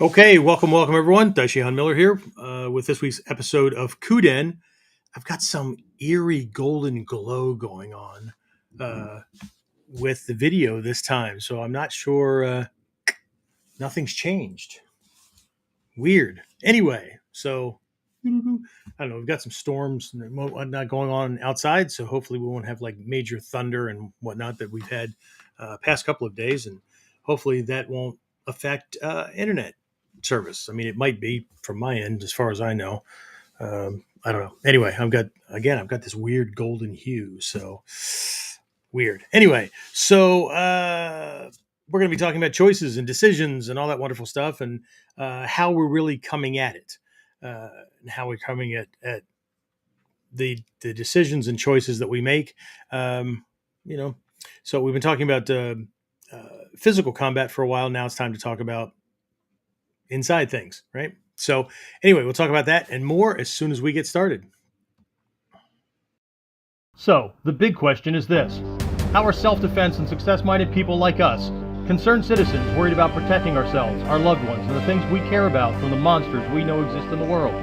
Okay, welcome everyone. Daishihan Miller here with this week's episode of KUDEN. I've got some eerie golden glow going on with the video this time, so I'm not sure nothing's changed. Weird. Anyway, so I don't know. We've got some storms and whatnot going on outside, so hopefully we won't have like major thunder and whatnot that we've had past couple of days, and hopefully that won't affect internet service. I mean, it might be from my end, as far as I know. I don't know. Anyway, I've got this weird golden hue, so weird. Anyway, so we're going to be talking about choices and decisions and all that wonderful stuff, and how we're really coming at it, and how we're coming at the decisions and choices that we make. You know, so we've been talking about physical combat for a while. Now it's time to talk about inside things, right? So anyway, we'll talk about that and more as soon as we get started. So, the big question is this: how are self-defense and success-minded people like us, concerned citizens worried about protecting ourselves, our loved ones, and the things we care about from the monsters we know exist in the world?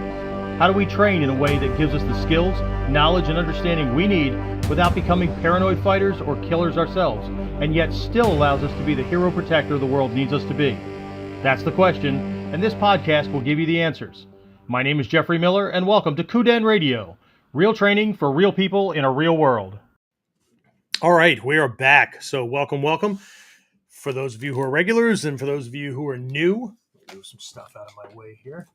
How do we train in a way that gives us the skills, knowledge, and understanding we need without becoming paranoid fighters or killers ourselves, and yet still allows us to be the hero protector the world needs us to be? That's the question, and this podcast will give you the answers. My name is Jeffrey Miller, and welcome to KUDEN Radio. Real training for real people in a real world. All right, we are back. So welcome. For those of you who are regulars and for those of you who are new, move some stuff out of my way here.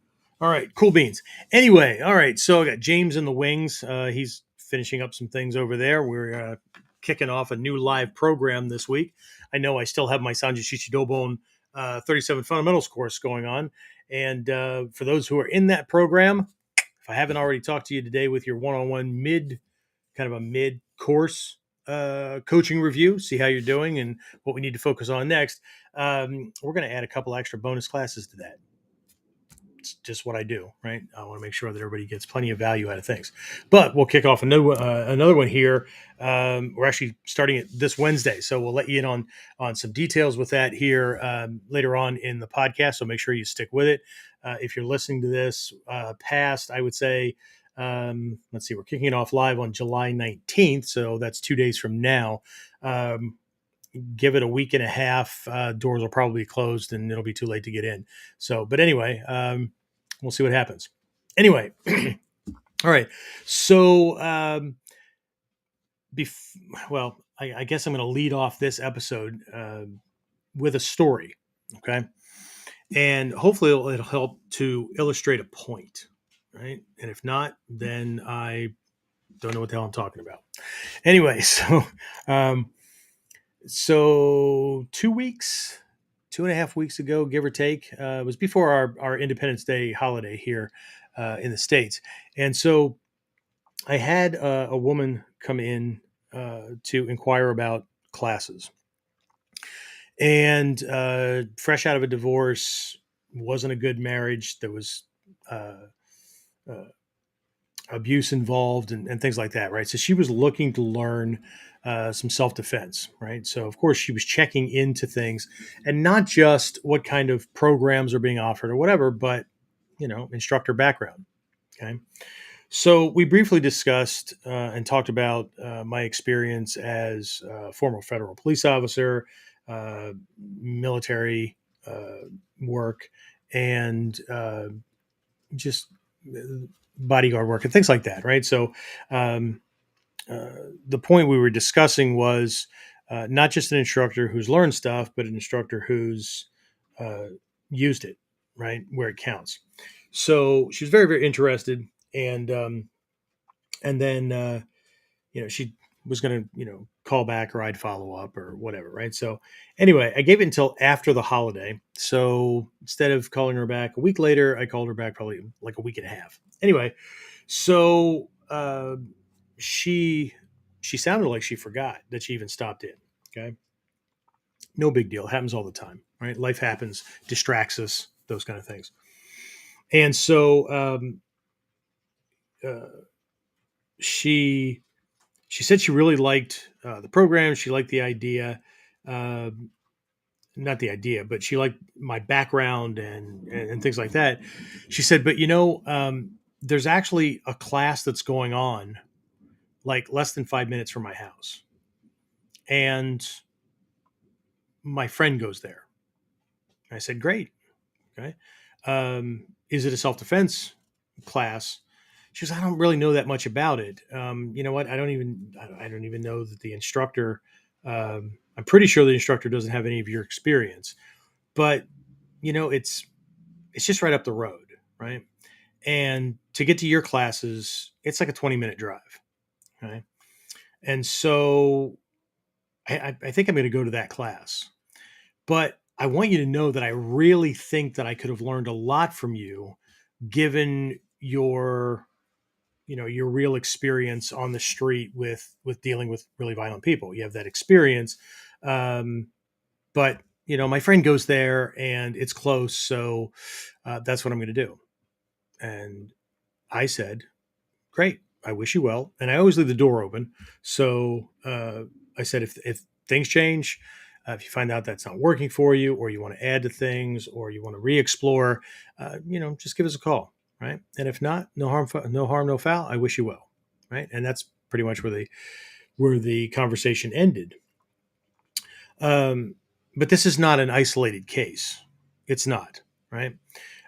All right, cool beans. Anyway, all right, so I got James in the wings. He's finishing up some things over there. We're kicking off a new live program this week. I know I still have my Sanji Shichidobon 37 Fundamentals course going on. And for those who are in that program, if I haven't already talked to you today with your one-on-one mid-course coaching review, see how you're doing and what we need to focus on next, we're going to add a couple extra bonus classes to that. It's just what I do, right? I want to make sure that everybody gets plenty of value out of things. But we'll kick off another one here. We're actually starting it this Wednesday, so we'll let you in on some details with that here later on in the podcast. So make sure you stick with it. If you're listening to this past, I would say, let's see, we're kicking it off live on July 19th, so that's 2 days from now. Give it a week and a half. Doors will probably be closed and it'll be too late to get in. So, but anyway, we'll see what happens. Anyway, all right. So, I guess I'm going to lead off this episode with a story. Okay. And hopefully it'll help to illustrate a point. Right. And if not, then I don't know what the hell I'm talking about. Anyway, so 2.5 weeks ago, give or take, it was before our Independence Day holiday here in the States. And so I had a woman come in to inquire about classes. And fresh out of a divorce, wasn't a good marriage. There was abuse involved and things like that, right? So she was looking to learn some self-defense, right? So of course she was checking into things, and not just what kind of programs are being offered or whatever, but instructor background. Okay, so we briefly discussed and talked about my experience as a former federal police officer, military work, and just bodyguard work and things like that, right? So the point we were discussing was not just an instructor who's learned stuff, but an instructor who's used it, right, where it counts. So she was very, very interested, and then she was going to call back, or I'd follow up or whatever, right? So anyway, I gave it until after the holiday. So instead of calling her back a week later, I called her back probably like a week and a half. Anyway, so she sounded like she forgot that she even stopped in. Okay, no big deal. It happens all the time, right? Life happens, distracts us, those kind of things. And so she said she really liked the program. She liked the idea. not the idea, but she liked my background and things like that. She said, but there's actually a class that's going on like less than 5 minutes from my house, and my friend goes there. I said, great. Okay. Is it a self defense class? She goes, I don't really know that much about it. You know what? I don't even know that the instructor. I'm pretty sure the instructor doesn't have any of your experience, but it's just right up the road, right? And to get to your classes, it's like a 20-minute drive, right? And so I think I'm going to go to that class. But I want you to know that I really think that I could have learned a lot from you, given your real experience on the street with dealing with really violent people. You have that experience, but my friend goes there and it's close, so that's what I'm going to do. And I said, great, I wish you well. And I always leave the door open. So I said, if things change, if you find out that's not working for you, or you want to add to things, or you want to re-explore, just give us a call, right? And if not, no harm, no foul. I wish you well, right? And that's pretty much where the conversation ended. But this is not an isolated case. It's not, right?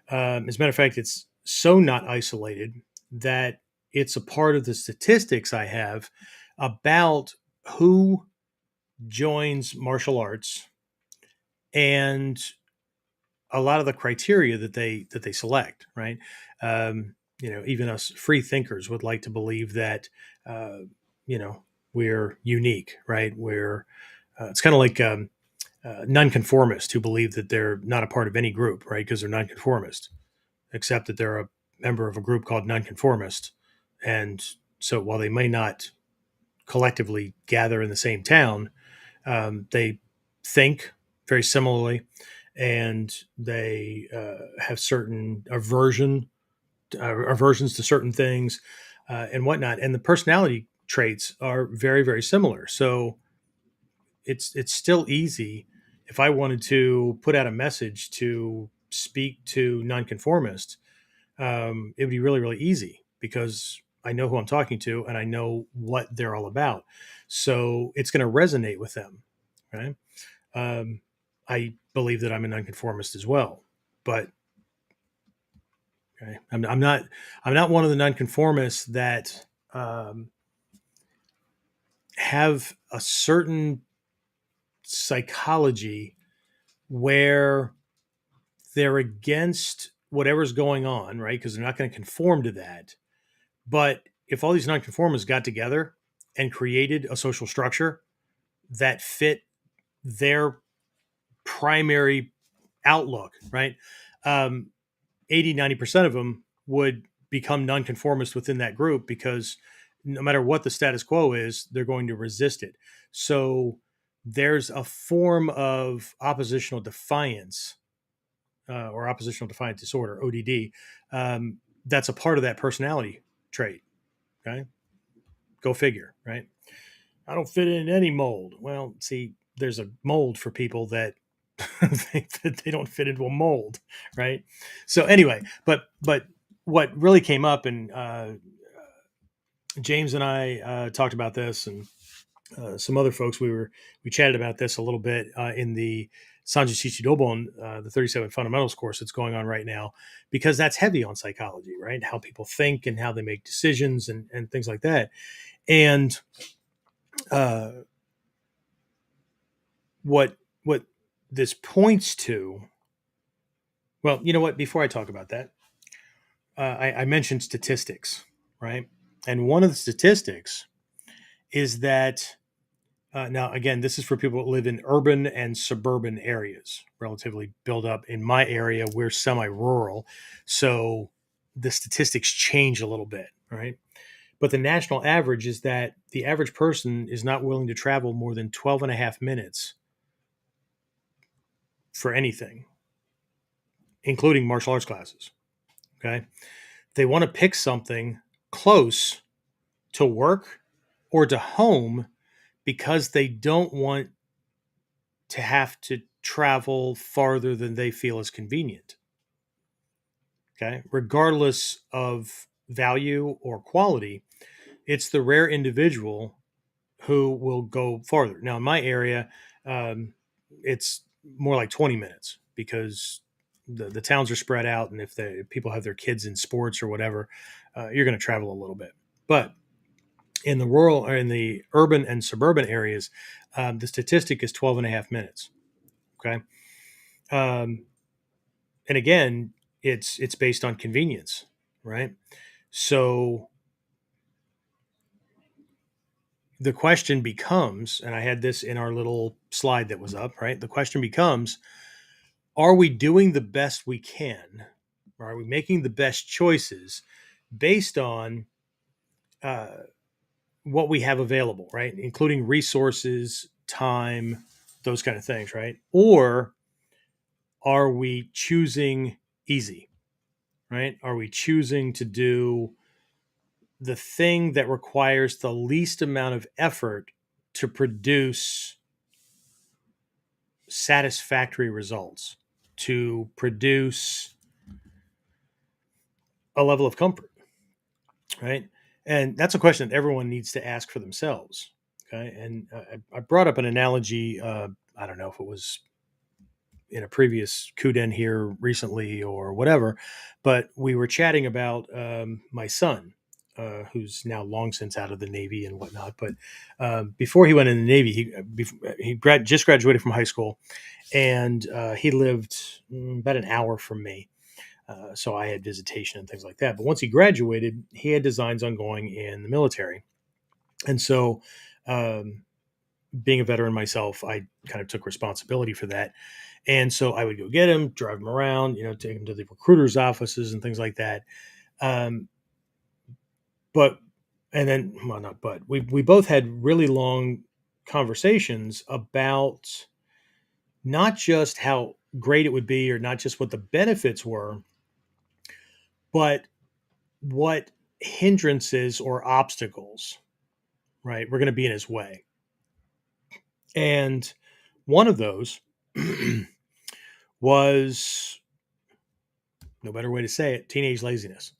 As a matter of fact, it's so not isolated that it's a part of the statistics I have about who joins martial arts and a lot of the criteria that they select, right? Even us free thinkers would like to believe that uh, we're unique, right? We're it's kind of like nonconformists who believe that they're not a part of any group, right? Because they're nonconformist, except that they're a member of a group called nonconformist. And so while they may not collectively gather in the same town, they think very similarly, and they have certain aversions to certain things and whatnot. And the personality traits are very, very similar. So it's still easy if I wanted to put out a message to speak to nonconformists. It would be really, really easy because I know who I'm talking to and I know what they're all about. So it's going to resonate with them. Right. I believe that I'm a nonconformist as well, but okay, I'm not one of the nonconformists that have a certain psychology where they're against whatever's going on, right? Because they're not going to conform to that. But if all these nonconformists got together and created a social structure that fit their primary outlook, right? 80-90% of them would become nonconformist within that group because no matter what the status quo is, they're going to resist it. So there's a form of oppositional defiance or oppositional defiant disorder, ODD, that's a part of that personality trait. Okay. Go figure, right? I don't fit in any mold. Well, see, there's a mold for people that think that they don't fit into a mold, right? So anyway, but what really came up, and James and I talked about this, and some other folks, we chatted about this a little bit in the Sanjay Chichidobon, the 37 fundamentals course that's going on right now, because that's heavy on psychology, right? How people think and how they make decisions and things like that. And what this points to, well, you know what? Before I talk about that, I mentioned statistics, right? And one of the statistics is that now, again, this is for people that live in urban and suburban areas, relatively built up. In my area, we're semi-rural, so the statistics change a little bit, right? But the national average is that the average person is not willing to travel more than 12 and a half minutes for anything, including martial arts classes, okay? They want to pick something close to work or to home because they don't want to have to travel farther than they feel is convenient. Okay. Regardless of value or quality, it's the rare individual who will go farther. Now, in my area, um, it's more like 20 minutes because the towns are spread out. And if people have their kids in sports or whatever, you're going to travel a little bit. But in the rural or in the urban and suburban areas, the statistic is 12 and a half minutes. Okay. Um, and again, it's based on convenience, right? So the question becomes, and I had this in our little slide that was up, right? The question becomes, are we doing the best we can? Are we making the best choices based on uh, what we have available, right? Including resources, time, those kind of things, right? Or are we choosing easy, right? Are we choosing to do the thing that requires the least amount of effort to produce satisfactory results, to produce a level of comfort, right? And that's a question that everyone needs to ask for themselves. Okay. And I brought up an analogy. I don't know if it was in a previous KUDEN here recently or whatever, but we were chatting about my son, who's now long since out of the Navy and whatnot. But before he went in the Navy, he just graduated from high school, and he lived about an hour from me. So I had visitation and things like that. But once he graduated, he had designs on going in the military. And so, being a veteran myself, I kind of took responsibility for that. And so I would go get him, drive him around, take him to the recruiters' offices and things like that. Um, but, and then, well, not but, we both had really long conversations about not just how great it would be or not just what the benefits were, but what hindrances or obstacles, right, were going to be in his way. And one of those was, no better way to say it, teenage laziness.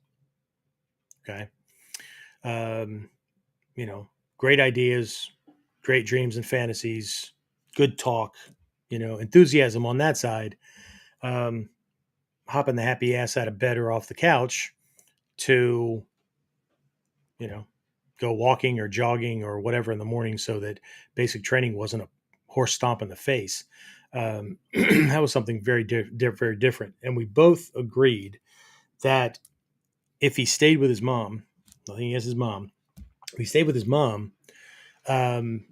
Okay. Um, great ideas, great dreams and fantasies, good talk, enthusiasm on that side. Um, Hopping the happy ass out of bed or off the couch to, you know, go walking or jogging or whatever in the morning so that basic training wasn't a horse stomp in the face. That was something very, very different. And we both agreed that if he stayed with his mom, nothing against his mom, if he stayed with his mom, um,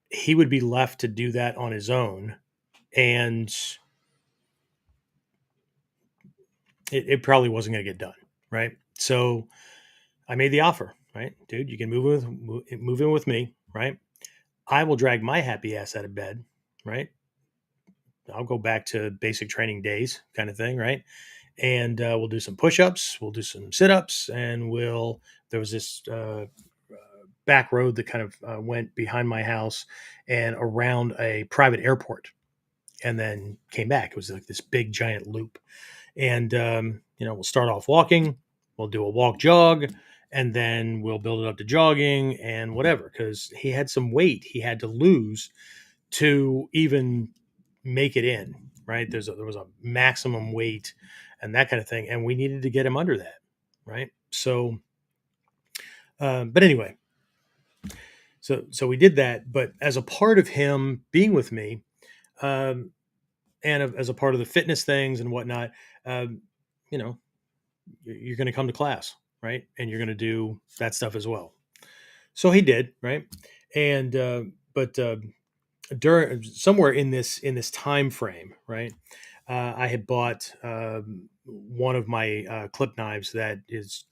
he would be left to do that on his own. And it probably wasn't going to get done. Right. So I made the offer, right? Dude, you can move in with me. Right. I will drag my happy ass out of bed. Right. I'll go back to basic training days kind of thing. Right. And we'll do some push-ups, we'll do some sit-ups, and there was this back road that kind of went behind my house and around a private airport and then came back. It was like this big giant loop. And, we'll start off walking, we'll do a walk jog, and then we'll build it up to jogging and whatever, because he had some weight he had to lose to even make it in, right? There was a maximum weight and that kind of thing. And we needed to get him under that. Right. So, but anyway, so we did that, but as a part of him being with me, um, and as a part of the fitness things and whatnot, um, you know, you're going to come to class, right? And you're going to do that stuff as well. So he did, right? And, but, during somewhere in this time frame, right? I had bought one of my clip knives that is,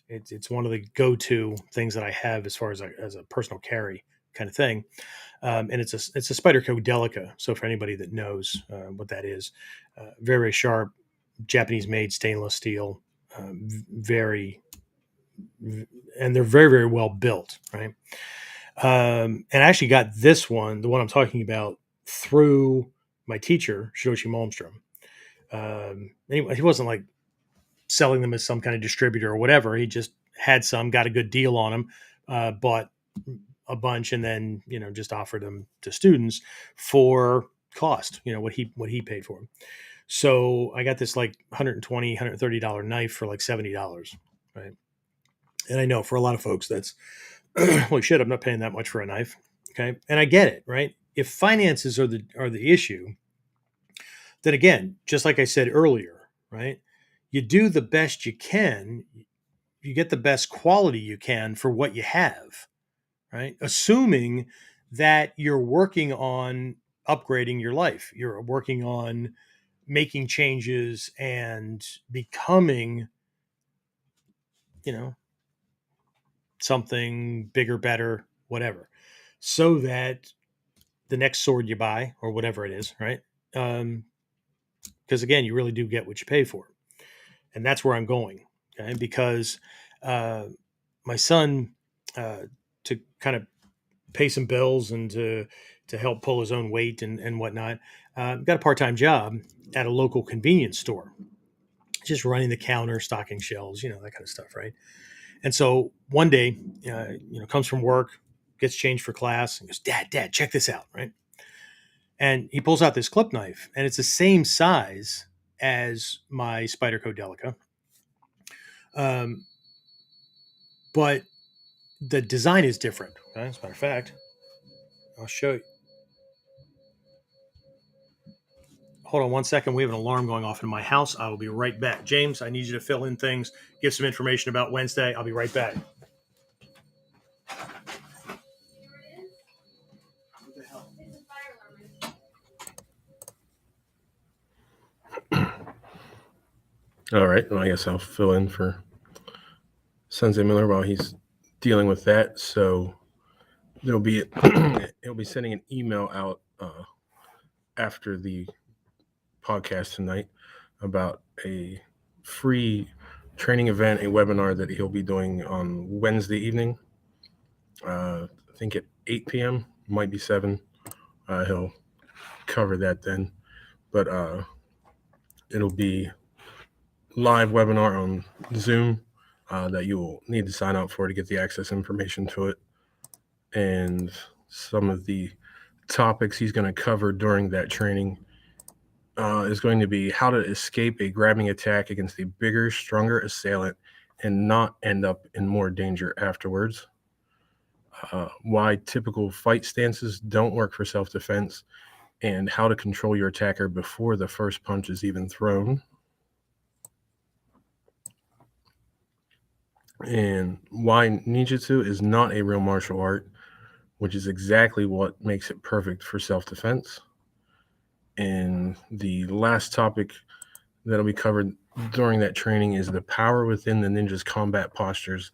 it's one of the go-to things that I have as far as a personal carry kind of thing, and it's a Spyderco Delica. So for anybody that knows what that is, very, very sharp, Japanese-made stainless steel, very, and they're very, very well built, right? And I actually got this one, the one I'm talking about, through my teacher, Shidoshi Malmstrom. Anyway, he wasn't like selling them as some kind of distributor or whatever. He just had some, got a good deal on them, bought a bunch, and then just offered them to students for cost. What he paid for them. So I got this like $120, $130 knife for like $70, right? And I know for a lot of folks that's holy shit, I'm not paying that much for a knife. Okay. And I get it, right? If finances are the issue, then again, just like I said earlier, right? You do the best you can, you get the best quality you can for what you have, right? Assuming that you're working on upgrading your life, you're working on making changes and becoming, something bigger, better, whatever, so that the next sword you buy or whatever it is, right? Because again, you really do get what you pay for, and that's where I'm going. Okay, because my son, to kind of pay some bills and to help pull his own weight and whatnot, got a part-time job at a local convenience store, just running the counter, stocking shelves, that kind of stuff, right? And so one day, comes from work, gets changed for class, and goes, Dad, check this out, right? And he pulls out this clip knife, and it's the same size as my Spyderco Delica, but the design is different. Okay? As a matter of fact, I'll show you. Hold on one second. We have an alarm going off in my house. I will be right back. James, I need you to fill in things, give some information about Wednesday. I'll be right back. All right. Well, I guess I'll fill in for Sensei Miller while he's dealing with that. So he'll be sending an email out after the podcast tonight about a free training event, a webinar that he'll be doing on Wednesday evening. I think at 8 p.m. Might be 7. He'll cover that then, but it'll be live webinar on Zoom that you will need to sign up for to get the access information to it. And some of the topics he's going to cover during that training is going to be how to escape a grabbing attack against a bigger, stronger assailant and not end up in more danger afterwards. Why typical fight stances don't work for self-defense, and how to control your attacker before the first punch is even thrown. And why Ninjutsu is not a real martial art, which is exactly what makes it perfect for self-defense. And the last topic that'll be covered during that training is the power within the ninja's combat postures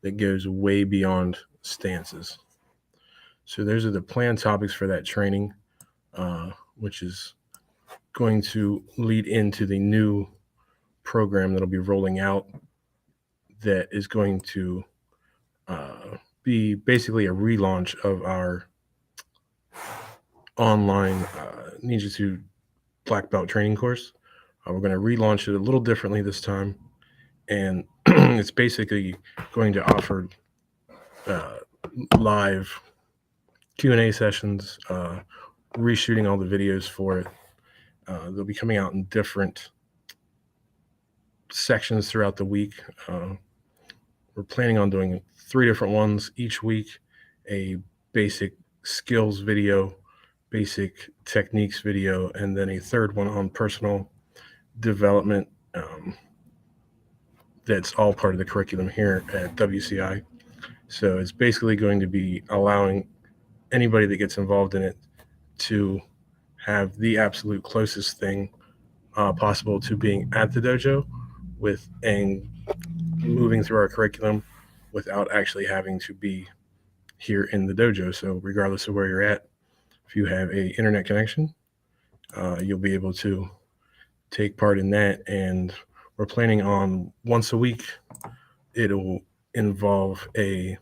that goes way beyond stances. So those are the planned topics for that training, which is going to lead into the new program that'll be rolling out that is going to be basically a relaunch of our online Ninjutsu Black Belt training course. We're going to relaunch it a little differently this time, and it's basically going to offer live Q&A sessions, reshooting all the videos for it. They'll be coming out in different sections throughout the week. We're planning on doing 3 different ones each week: a basic skills video, basic techniques video, and then a third one on personal development. That's all part of the curriculum here at WCI. So it's basically going to be allowing anybody that gets involved in it to have the absolute closest thing possible to being at the dojo with and moving through our curriculum without actually having to be here in the dojo. So regardless of where you're at, if you have a internet connection, you'll be able to take part in that. And we're planning on once a week. It'll involve a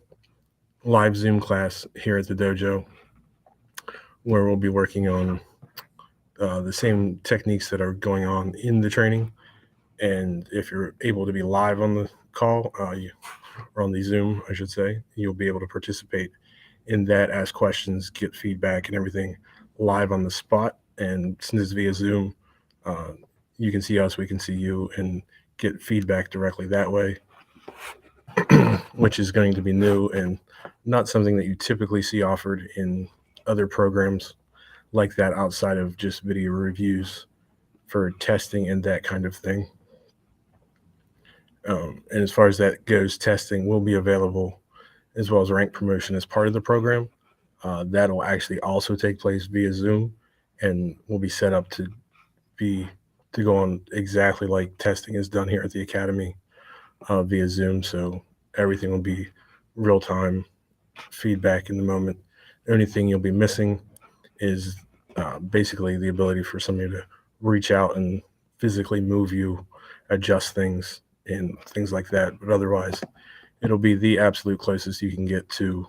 live Zoom class here at the dojo where we'll be working on the same techniques that are going on in the training. And if you're able to be live on the call, or on the Zoom, I should say, you'll be able to participate in that, ask questions, get feedback and everything live on the spot. And since it's via Zoom, you can see us, we can see you, and get feedback directly that way, which is going to be new and not something that you typically see offered in other programs like that outside of just video reviews for testing and that kind of thing. And as far as that goes, testing will be available as well as rank promotion as part of the program. That'll actually also take place via Zoom and will be set up to go on exactly like testing is done here at the Academy via Zoom. So everything will be real time feedback in the moment. The only thing you'll be missing is basically the ability for somebody to reach out and physically move you, adjust things, and things like that. But otherwise, it'll be the absolute closest you can get to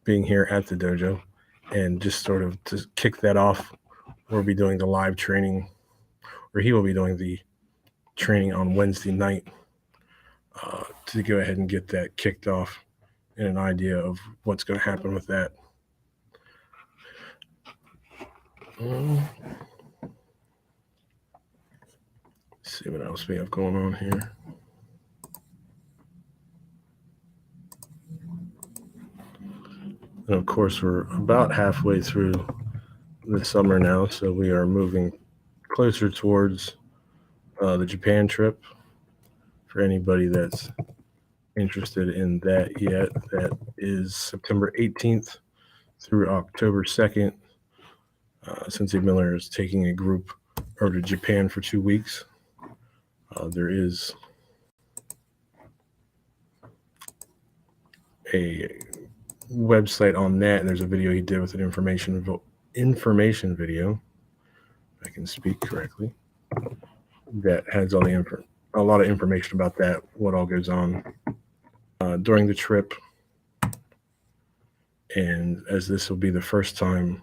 being here at the dojo. And just sort of to kick that off, we'll be doing the live training, or he will be doing the training on Wednesday night to go ahead and get that kicked off and an idea of what's going to happen with that. Let's see what else we have going on here. And of course, we're about halfway through the summer now, so we are moving closer towards the Japan trip. For anybody that's interested in that yet, that is September 18th through October 2nd. Sensei Miller is taking a group over to Japan for 2 weeks. There is a website on that, and there's a video he did with an information video, if I can speak correctly, that has all a lot of information about that, what all goes on during the trip. And as this will be the first time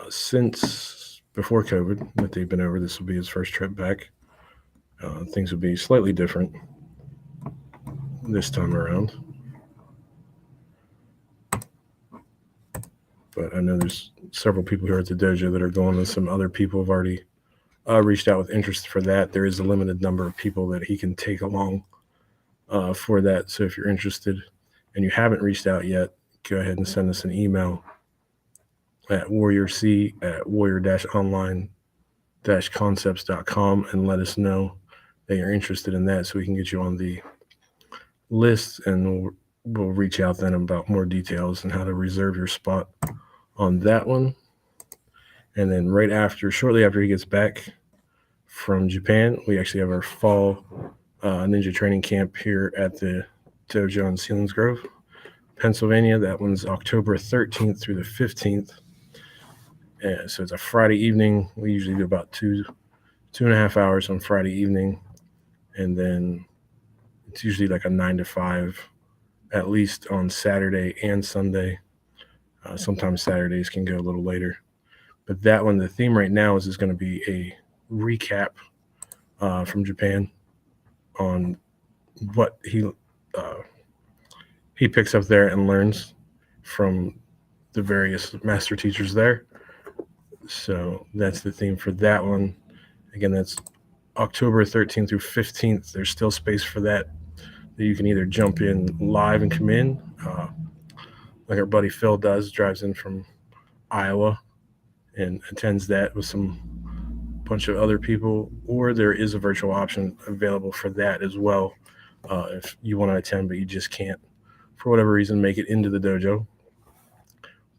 since before COVID that they've been over, this will be his first trip back. Things will be slightly different this time around. But I know there's several people here at the dojo that are going, and some other people have already reached out with interest for that. There is a limited number of people that he can take along for that. So if you're interested and you haven't reached out yet, go ahead and send us an email at warriorc@warrior-online-concepts.com and let us know that you're interested in that, so we can get you on the list, and we'll reach out then about more details and how to reserve your spot on that one. And then shortly after he gets back from Japan, we actually have our fall ninja training camp here at the dojo in Selinsgrove, Pennsylvania. That one's October 13th through the 15th. So it's a Friday evening. We usually do about 2.5 hours on Friday evening. And then it's usually like a 9 to 5, at least on Saturday and Sunday. Sometimes Saturdays can go a little later. But that one, the theme right now is going to be a recap from Japan on what he picks up there and learns from the various master teachers there. So that's the theme for that one. Again, that's October 13th through 15th. There's still space for that you can either jump in live and come in, like our buddy Phil drives in from Iowa and attends that with some bunch of other people, or there is a virtual option available for that as well if you want to attend but you just can't, for whatever reason, make it into the dojo.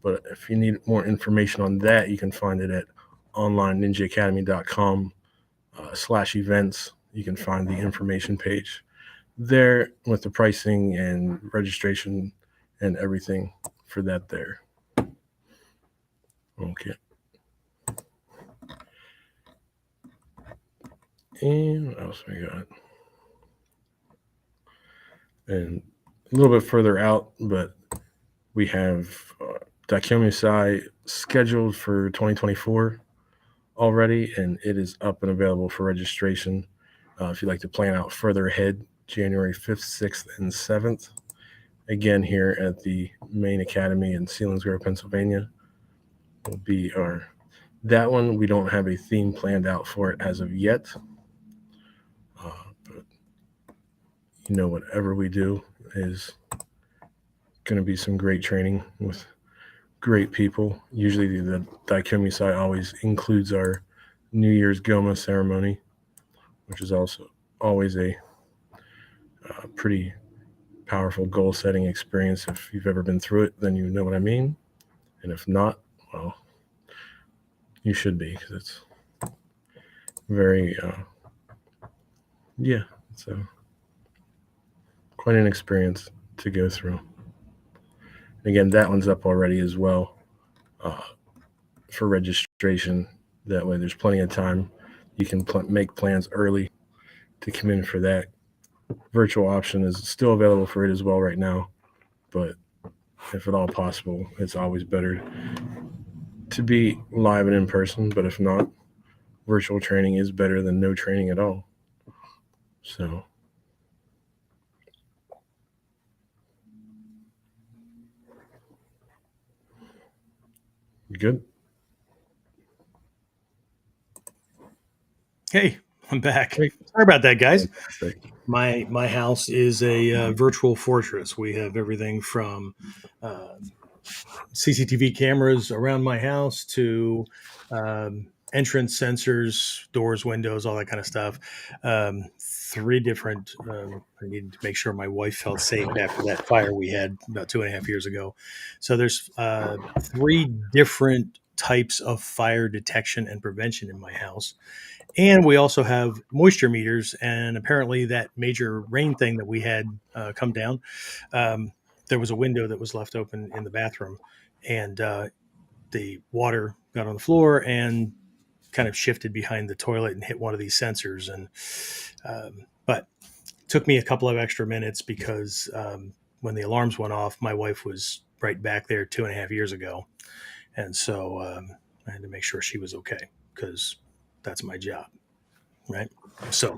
But if you need more information on that, you can find it at onlineninjaacademy.com/events. You can find the information page there with the pricing and registration and everything for that there. Okay. And what else we got? And a little bit further out, but we have Daikyomusai scheduled for 2024 already, and it is up and available for registration. If you'd like to plan out further ahead, January 5th, 6th, and 7th, again here at the main academy in Selinsgrove, Pennsylvania, will be that one. We don't have a theme planned out for it as of yet, but whatever we do is going to be some great training with great people. Usually the Daikyomusai always includes our New Year's Goma ceremony, which is also always a pretty powerful goal-setting experience. If you've ever been through it, then you know what I mean. And if not, well, you should be, because it's very, it's quite an experience to go through. Again, that one's up already as well for registration. That way there's plenty of time. You can make plans early to come in for that. Virtual option is still available for it as well right now, but if at all possible, it's always better to be live and in person. But if not, virtual training is better than no training at all. So you good? Hey, I'm back. Hey. Sorry about that, guys. Fantastic. My house is a virtual fortress. We have everything from CCTV cameras around my house to entrance sensors, doors, windows, all that kind of stuff. 3 different. I needed to make sure my wife felt safe after that fire we had about 2.5 years ago. So there's 3 different types of fire detection and prevention in my house. And we also have moisture meters, and apparently that major rain thing that we had come down, there was a window that was left open in the bathroom, and the water got on the floor and kind of shifted behind the toilet and hit one of these sensors. And but it took me a couple of extra minutes because when the alarms went off, my wife was right back there 2.5 years ago, and so I had to make sure she was okay because that's my job, right? So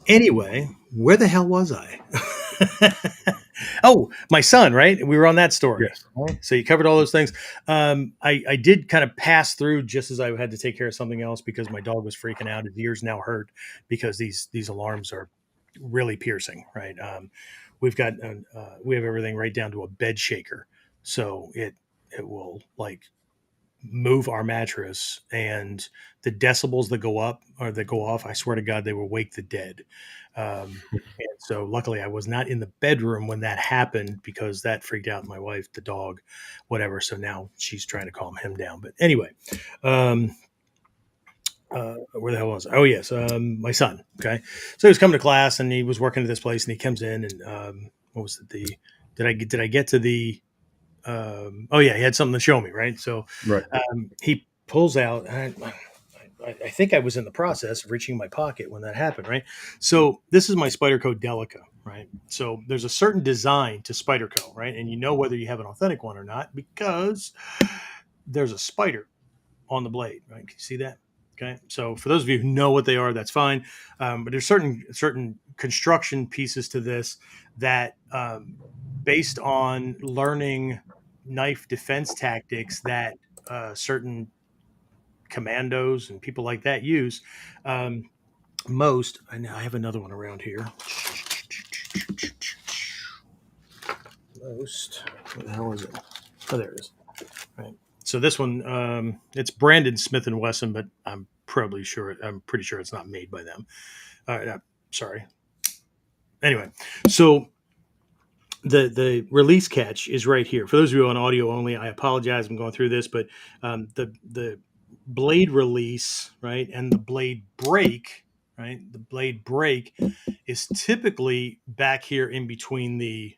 anyway, where the hell was I? Oh, my son, right? We were on that story. Yes. So you covered all those things. I did kind of pass through just as I had to take care of something else because my dog was freaking out. His ears now hurt because these alarms are really piercing, right? We have everything right down to a bed shaker, so it will like move our mattress, and the decibels that go up or that go off, I swear to God, they will wake the dead. And so luckily I was not in the bedroom when that happened because that freaked out my wife, the dog, whatever. So now she's trying to calm him down. But anyway, where the hell was I? Oh yes. My son. Okay. So he was coming to class and he was working at this place and he comes in and, what was it? Did I get to the, oh yeah, he had something to show me, right? So Right. he pulls out. I think I was in the process of reaching my pocket when that happened, right? So this is my Spyderco Delica, right? So there's a certain design to Spyderco, right? And you know whether you have an authentic one or not because there's a spider on the blade, right? Can you see that? Okay. So for those of you who know what they are, that's fine. But there's certain construction pieces to this that, based on learning knife defense tactics that certain commandos and people like that use, I have another one around here. Where the hell is it? Oh, there it is. Right. So this one, it's branded Smith & Wesson, but I'm pretty sure it's not made by them. Sorry. Anyway, so the release catch is right here. For those of you on audio only, I apologize. I'm going through this, but the blade release, right, and the blade break, right. The blade break is typically back here in between the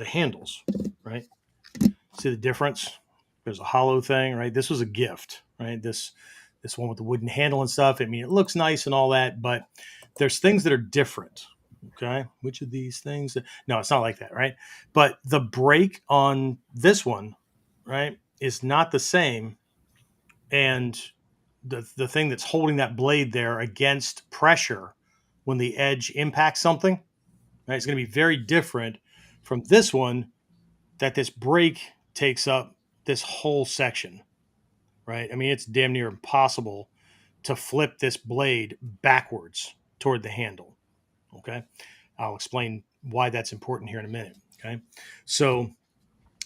handles, right. See the difference? There's a hollow thing, right? This was a gift, right? This one with the wooden handle and stuff. I mean, it looks nice and all that, but there's things that are different. Okay, which of these things? No, it's not like that, right? But the break on this one, right, is not the same, and the thing that's holding that blade there against pressure when the edge impacts something, right, it's going to be very different from this one, that this brake takes up this whole section, right? I mean, it's damn near impossible to flip this blade backwards toward the handle. Okay. I'll explain why that's important here in a minute. Okay. So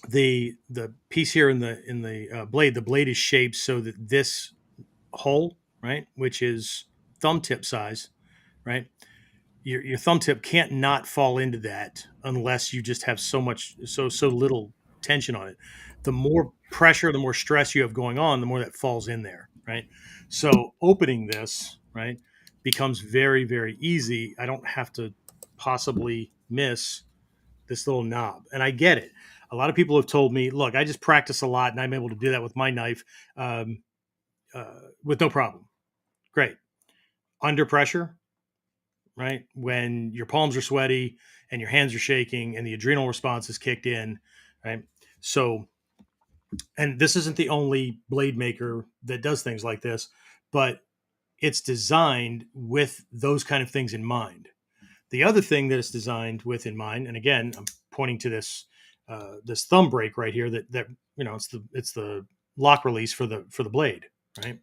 the piece here in the blade, the blade is shaped so that this hole, right, which is thumb tip size, right, your thumb tip can't not fall into that unless you just have so little tension on it. The more pressure, the more stress you have going on, the more that falls in there, right? So opening this, right, becomes very, very easy. I don't have to possibly miss this little knob. And I get it. A lot of people have told me, look, I just practice a lot and I'm able to do that with my knife um, with no problem. Great. Under pressure, right? When your palms are sweaty and your hands are shaking and the adrenal response is kicked in, right? So, and this isn't the only blade maker that does things like this, but it's designed with those kind of things in mind. The other thing that it's designed with in mind, and again, I'm pointing to this thumb brake right here that it's the lock release for the blade, right?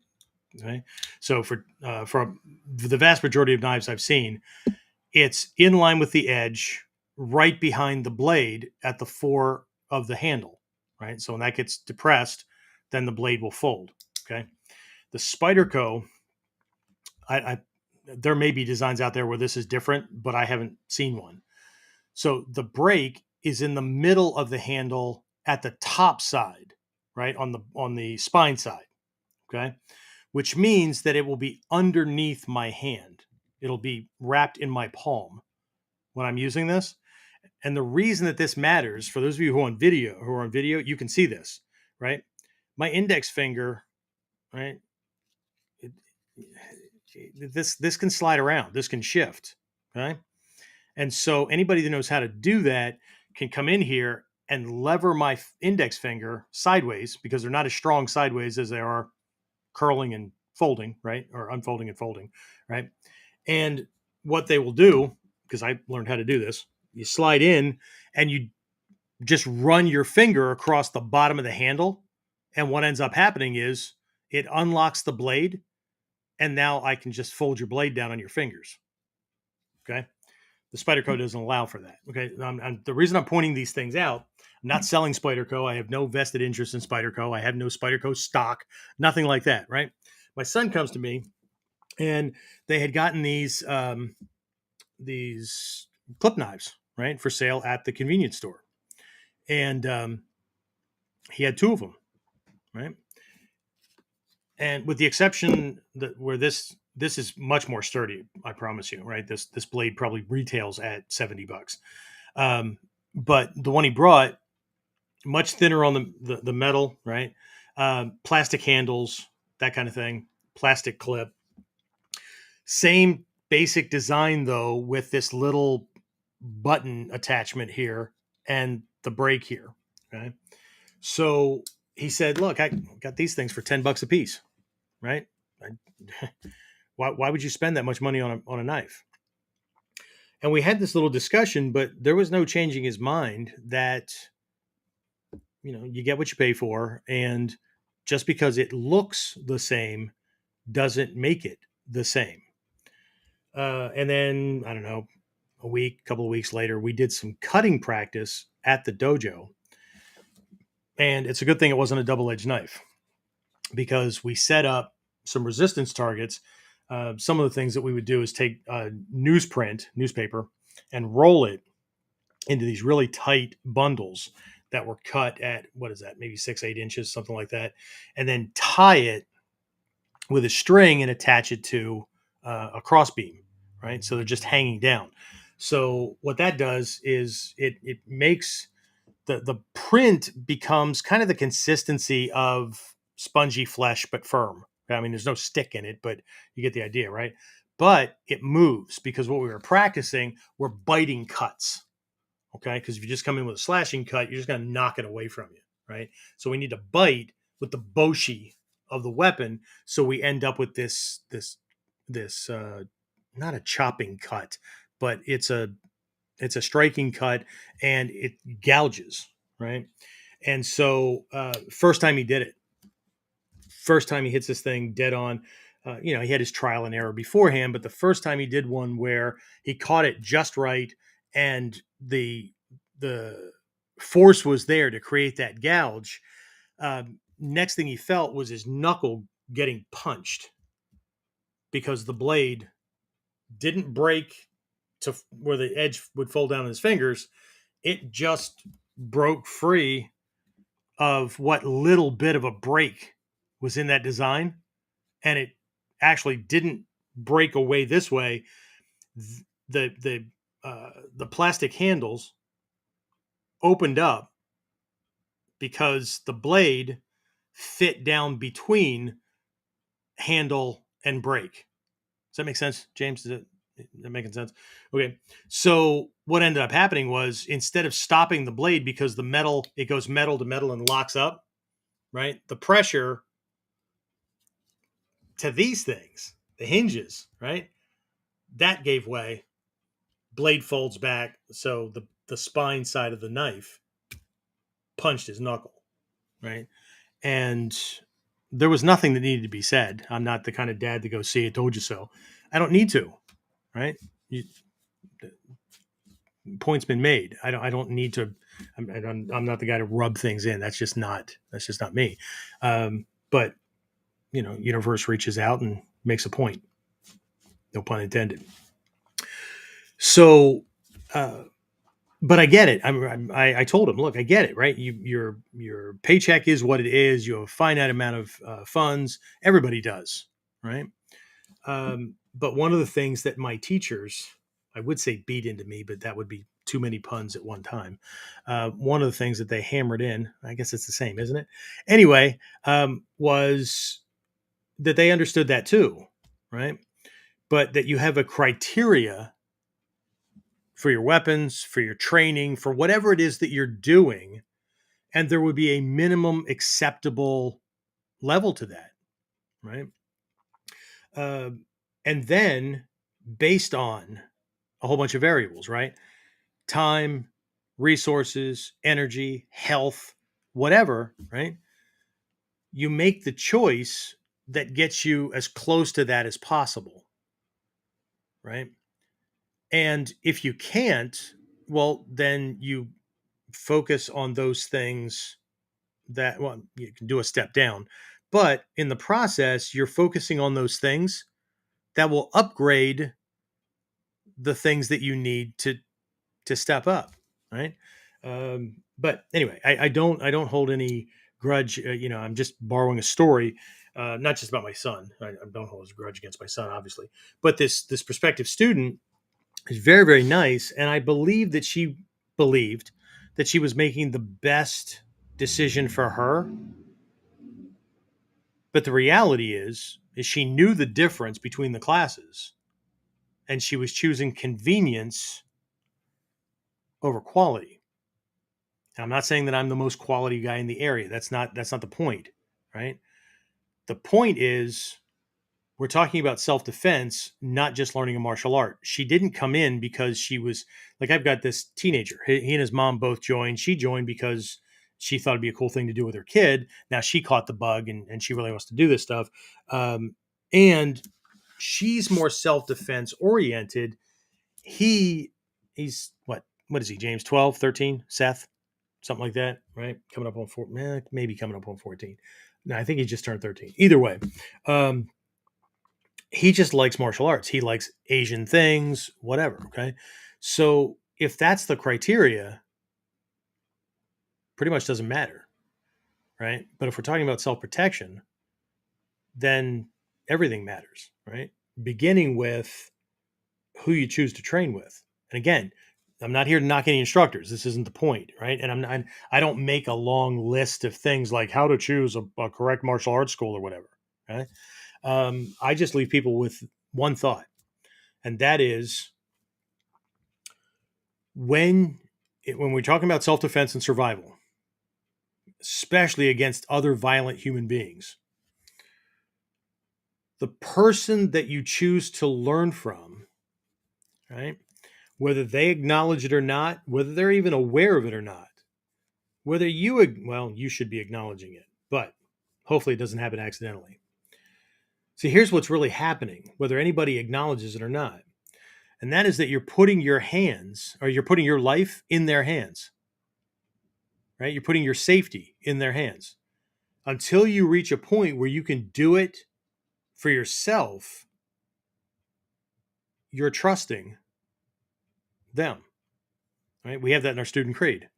Okay. So for the vast majority of knives I've seen, it's in line with the edge, right behind the blade at the fore of the handle, right? So when that gets depressed, then the blade will fold. Okay. The Spyderco, I there may be designs out there where this is different, but I haven't seen one. So the brake is in the middle of the handle at the top side, right, on the spine side. Okay, which means that it will be underneath my hand. It'll be wrapped in my palm when I'm using this. And the reason that this matters, for those of you who are on video, you can see this, right? My index finger, right? It, this can slide around. This can shift, okay? And so anybody that knows how to do that can come in here and lever my index finger sideways, because they're not as strong sideways as they are curling and folding, right? Or unfolding and folding, right? And what they will do, because I learned how to do this, you slide in and you just run your finger across the bottom of the handle. And what ends up happening is it unlocks the blade. And now I can just fold your blade down on your fingers. Okay. The Spyderco doesn't allow for that. Okay. The reason I'm pointing these things out, I'm not selling Spyderco. I have no vested interest in Spyderco. I have no Spyderco stock, nothing like that. Right. My son comes to me and they had gotten these clip knives, right, for sale at the convenience store. And he had two of them, right? And with the exception that where this is much more sturdy, I promise you, right? This blade probably retails at $70. But the one he brought, much thinner on the metal, right? Plastic handles, that kind of thing, plastic clip. Same basic design though, with this little button attachment here and the brake here. Okay. So he said, look, I got these things for $10 a piece, right? Why would you spend that much money on a knife? And we had this little discussion, but there was no changing his mind that, you get what you pay for. And just because it looks the same doesn't make it the same. And then, I don't know, couple of weeks later, we did some cutting practice at the dojo. And it's a good thing it wasn't a double-edged knife, because we set up some resistance targets. Some of the things that we would do is take newspaper, and roll it into these really tight bundles that were cut at, what is that, maybe 6-8 inches, something like that, and then tie it with a string and attach it to a crossbeam, right? So they're just hanging down. So what that does is it makes the print becomes kind of the consistency of spongy flesh, but firm. I mean, there's no stick in it, but you get the idea, right? But it moves, because what we were practicing were biting cuts. Okay. Because if you just come in with a slashing cut, you're just going to knock it away from you. right? So we need to bite with the boshi of the weapon, so we end up with this not a chopping cut, but it's a striking cut, and it gouges, right? And so first time he did it, first time he hits this thing dead on. He had his trial and error beforehand, but the first time he did one where he caught it just right, and the force was there to create that gouge. Next thing he felt was his knuckle getting punched, because the blade didn't break to where the edge would fold down his fingers. It just broke free of what little bit of a break was in that design, and it actually didn't break away this way. The plastic handles opened up because the blade fit down between handle and brake. Does that make sense, James? Is that making sense? Okay. So what ended up happening was, instead of stopping the blade, because the metal, it goes metal to metal and locks up, right? The pressure to these things, the hinges, right? That gave way. Blade folds back. So the spine side of the knife punched his knuckle, right? And there was nothing that needed to be said. I'm not the kind of dad to go, see, I told you so. I don't need to, right? Point's been made. I don't need to. I'm not the guy to rub things in. That's just not me. But universe reaches out and makes a point. No pun intended. So, but I get it. I told him, look, I get it, right? Your paycheck is what it is. You have a finite amount of funds. Everybody does, right? But one of the things that my teachers, I would say beat into me, but that would be too many puns at one time. One of the things that they hammered in, I guess it's the same, isn't it? Anyway, was that they understood that too, right? But that you have a criteria for your weapons, for your training, for whatever it is that you're doing, and there would be a minimum acceptable level to that, right? And then, based on a whole bunch of variables, right? Time, resources, energy, health, whatever, right? You make the choice that gets you as close to that as possible, right? And if you can't, well, then you focus on those things that, well, you can do a step down, but in the process, you're focusing on those things that will upgrade the things that you need to step up, right? But anyway, I don't hold any grudge. I'm just borrowing a story, not just about my son. I don't hold a grudge against my son, obviously, but this prospective student is very, very nice, and I believe that she believed that she was making the best decision for her. But the reality is she knew the difference between the classes, and she was choosing convenience over quality. Now, I'm not saying that I'm the most quality guy in the area. That's not the point, right? The point is, we're talking about self-defense, not just learning a martial art. She didn't come in because she was like, I've got this teenager. He and his mom both joined. She joined because she thought it'd be a cool thing to do with her kid. Now she caught the bug, and she really wants to do this stuff. And she's more self-defense oriented. He's what is he, James? 12, 13, Seth? Something like that, right? Coming up on maybe coming up on 14. No, I think he just turned 13. Either way, he just likes martial arts. He likes Asian things, whatever. Okay. So if that's the criteria, pretty much doesn't matter. Right. But if we're talking about self-protection, then everything matters, right? Beginning with who you choose to train with. And again, I'm not here to knock any instructors. This isn't the point, right? And I don't make a long list of things like how to choose a correct martial arts school or whatever. Right? I just leave people with one thought, and that is, when we're talking about self-defense and survival, especially against other violent human beings. The person that you choose to learn from, right? Whether they acknowledge it or not, whether they're even aware of it or not, whether you should be acknowledging it, but hopefully it doesn't happen accidentally. See, here's what's really happening, whether anybody acknowledges it or not. And that is that you're putting your life in their hands, right? You're putting your safety in their hands until you reach a point where you can do it for yourself. You're trusting them, right? We have that in our student creed,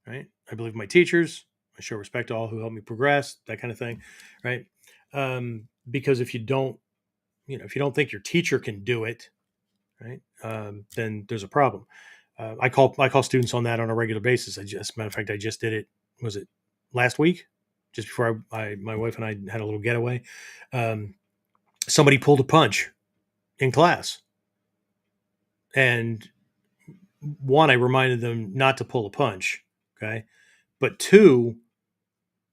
right? I believe in my teachers. I show respect to all who help me progress, that kind of thing, right? Because if you don't think your teacher can do it, right, then there's a problem. I call students on that on a regular basis. Matter of fact, I just did it. Was it last week? Just before my wife and I had a little getaway. Somebody pulled a punch in class, and one, I reminded them not to pull a punch. Okay, but two,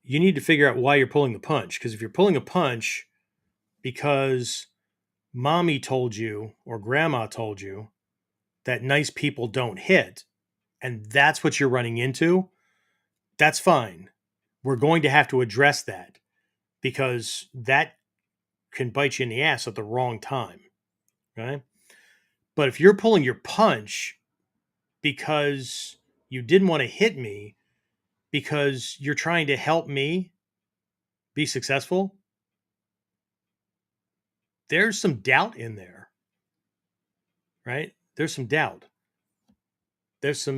you need to figure out why you're pulling the punch. Because if you're pulling a punch because mommy told you or grandma told you that nice people don't hit, and that's what you're running into, that's fine. We're going to have to address that because that can bite you in the ass at the wrong time. Okay. But if you're pulling your punch because you didn't want to hit me, because you're trying to help me be successful, there's some doubt in there, right? There's some doubt. There's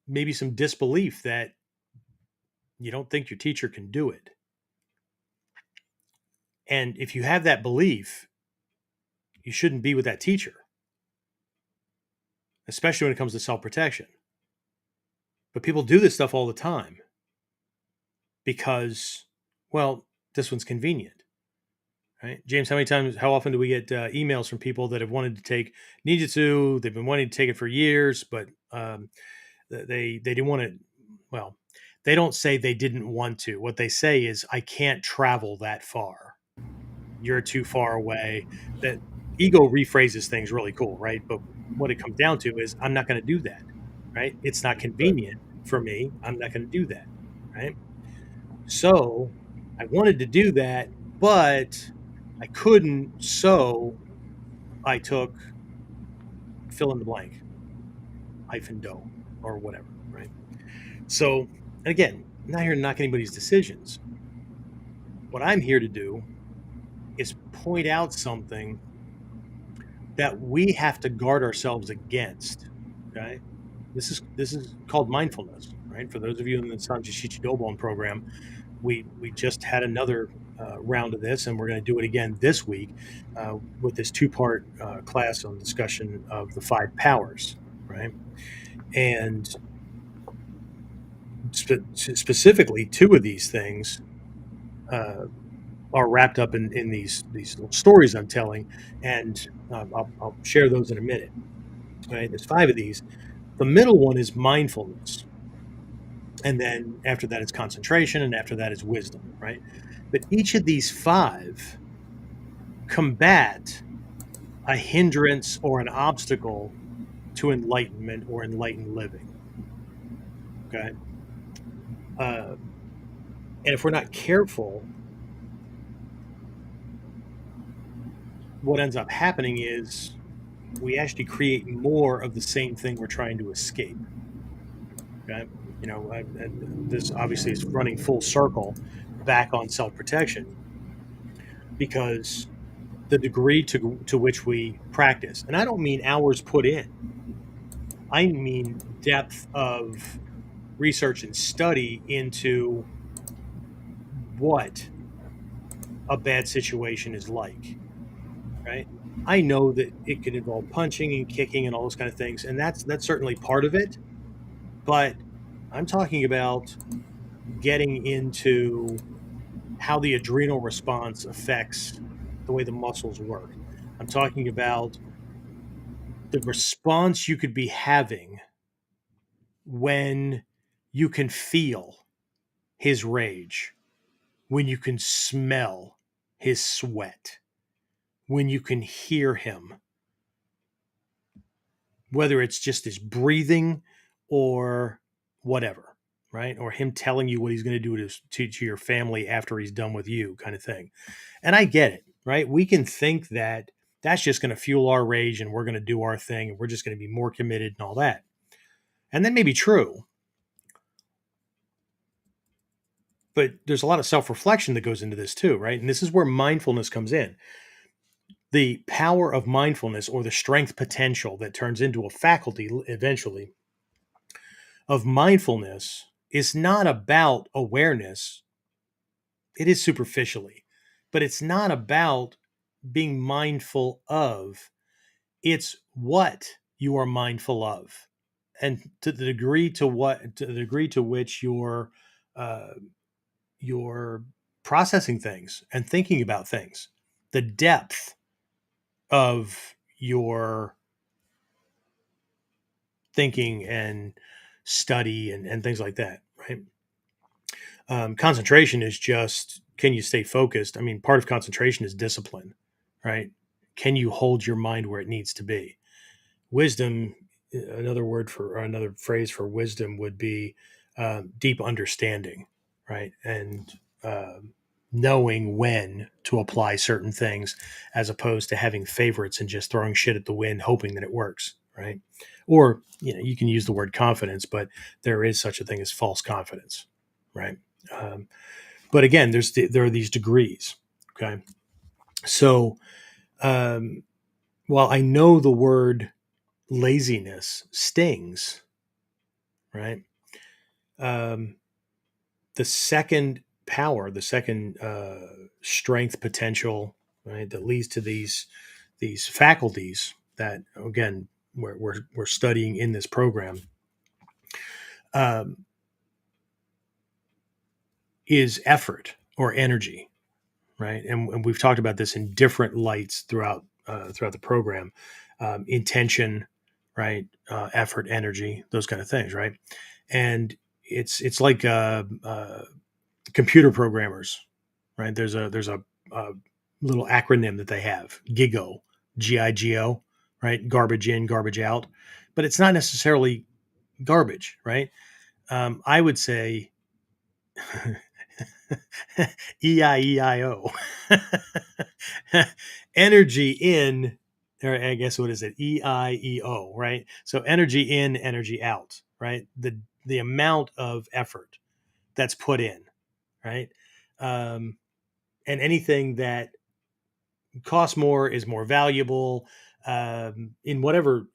maybe some disbelief that you don't think your teacher can do it. And if you have that belief, you shouldn't be with that teacher, especially when it comes to self-protection. But people do this stuff all the time because, well, this one's convenient, right? James, how often do we get emails from people that have wanted to take Ninjutsu? They've been wanting to take it for years, but they didn't want to. Well, they don't say they didn't want to. What they say is, I can't travel that far. You're too far away. That ego rephrases things really cool, right? But what it comes down to is, I'm not going to do that, right? It's not convenient for me. I'm not going to do that, right? So I wanted to do that, but I couldn't. So I took fill in the blank, -do, or whatever, right? So, again, I'm not here to knock anybody's decisions. What I'm here to do is point out something that we have to guard ourselves against. Okay, this is called mindfulness, right? For those of you in the Sanji Shichidobon program, we just had another round of this, and we're going to do it again this week with this two-part class on discussion of the 5 powers, right? And specifically, 2 of these things are wrapped up in these little stories I'm telling, and I'll share those in a minute. Right? There's 5 of these. The middle one is mindfulness, and then after that it's concentration, and after that is wisdom. Right? But each of these 5 combat a hindrance or an obstacle to enlightenment or enlightened living. Okay. And if we're not careful, what ends up happening is we actually create more of the same thing we're trying to escape. Okay? This obviously is running full circle back on self-protection, because the degree to which we practice, and I don't mean hours put in, I mean depth of research and study into what a bad situation is like, right? I know that it can involve punching and kicking and all those kind of things, and that's certainly part of it. But I'm talking about getting into how the adrenal response affects the way the muscles work. I'm talking about the response you could be having when you can feel his rage, when you can smell his sweat, when you can hear him, whether it's just his breathing or whatever, right? Or him telling you what he's going to do to your family after he's done with you, kind of thing. And I get it, right? We can think that that's just going to fuel our rage and we're going to do our thing and we're just going to be more committed and all that. And that may be true. But there's a lot of self-reflection that goes into this too, right? And this is where mindfulness comes in. The power of mindfulness, or the strength potential that turns into a faculty eventually of mindfulness, is not about awareness. It is superficially, but it's not about being mindful of. It's what you are mindful of, and to the degree to which uh, you're processing things and thinking about things, the depth of your thinking and study and things like that, right? Concentration is just, can you stay focused? I mean, part of concentration is discipline, right? Can you hold your mind where it needs to be? Wisdom, another phrase for wisdom would be deep understanding, right? And knowing when to apply certain things, as opposed to having favorites and just throwing shit at the wind hoping that it works, right? Or, you can use the word confidence, but there is such a thing as false confidence, right? um, but again, there are these degrees. Okay, so um, while I know the word laziness stings, right? um, the second power, the second strength potential, right, that leads to these faculties that, again, we're studying in this program, um, is effort or energy, right? And we've talked about this in different lights throughout the program. Intention, right? Effort, energy, those kind of things, right? And it's like computer programmers, right? There's a little acronym that they have, GIGO, GIGO, right? Garbage in, garbage out, but it's not necessarily garbage, right? I would say EIEIO. Energy in, or I guess what is it? EIEO, right? So energy in, energy out, right? The amount of effort that's put in, right? Um, and anything that costs more is more valuable, in whatever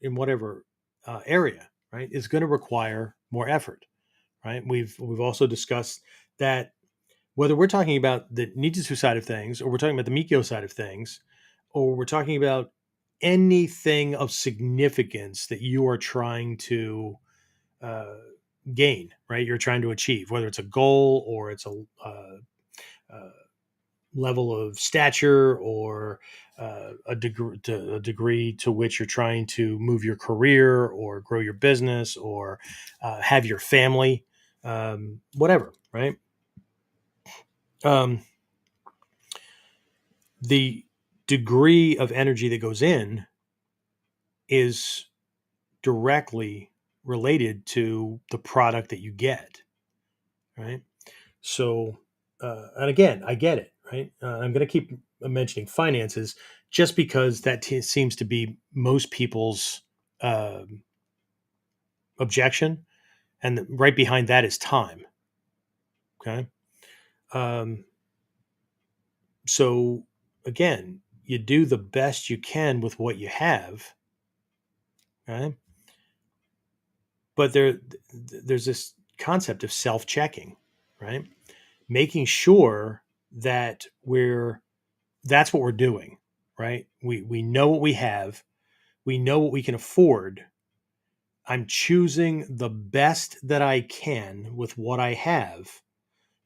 area, right? Is going to require more effort, right? We've also discussed that whether we're talking about the Ninjutsu side of things, or we're talking about the Mikkyo side of things, or we're talking about anything of significance that you are trying to uh, gain, right? You're trying to achieve, whether it's a goal or it's uh, level of stature, or a degree to which you're trying to move your career or grow your business, or have your family, whatever, right? Um, the degree of energy that goes in is directly related to the product that you get, right? So, and again, I get it, right? I'm going to keep mentioning finances just because that seems to be most people's um objection, and right behind that is time. Okay, um, so again, you do the best you can with what you have, right? But there's this concept of self-checking, right? Making sure that that's what we're doing, right? We know what we have, we know what we can afford. I'm choosing the best that I can with what I have,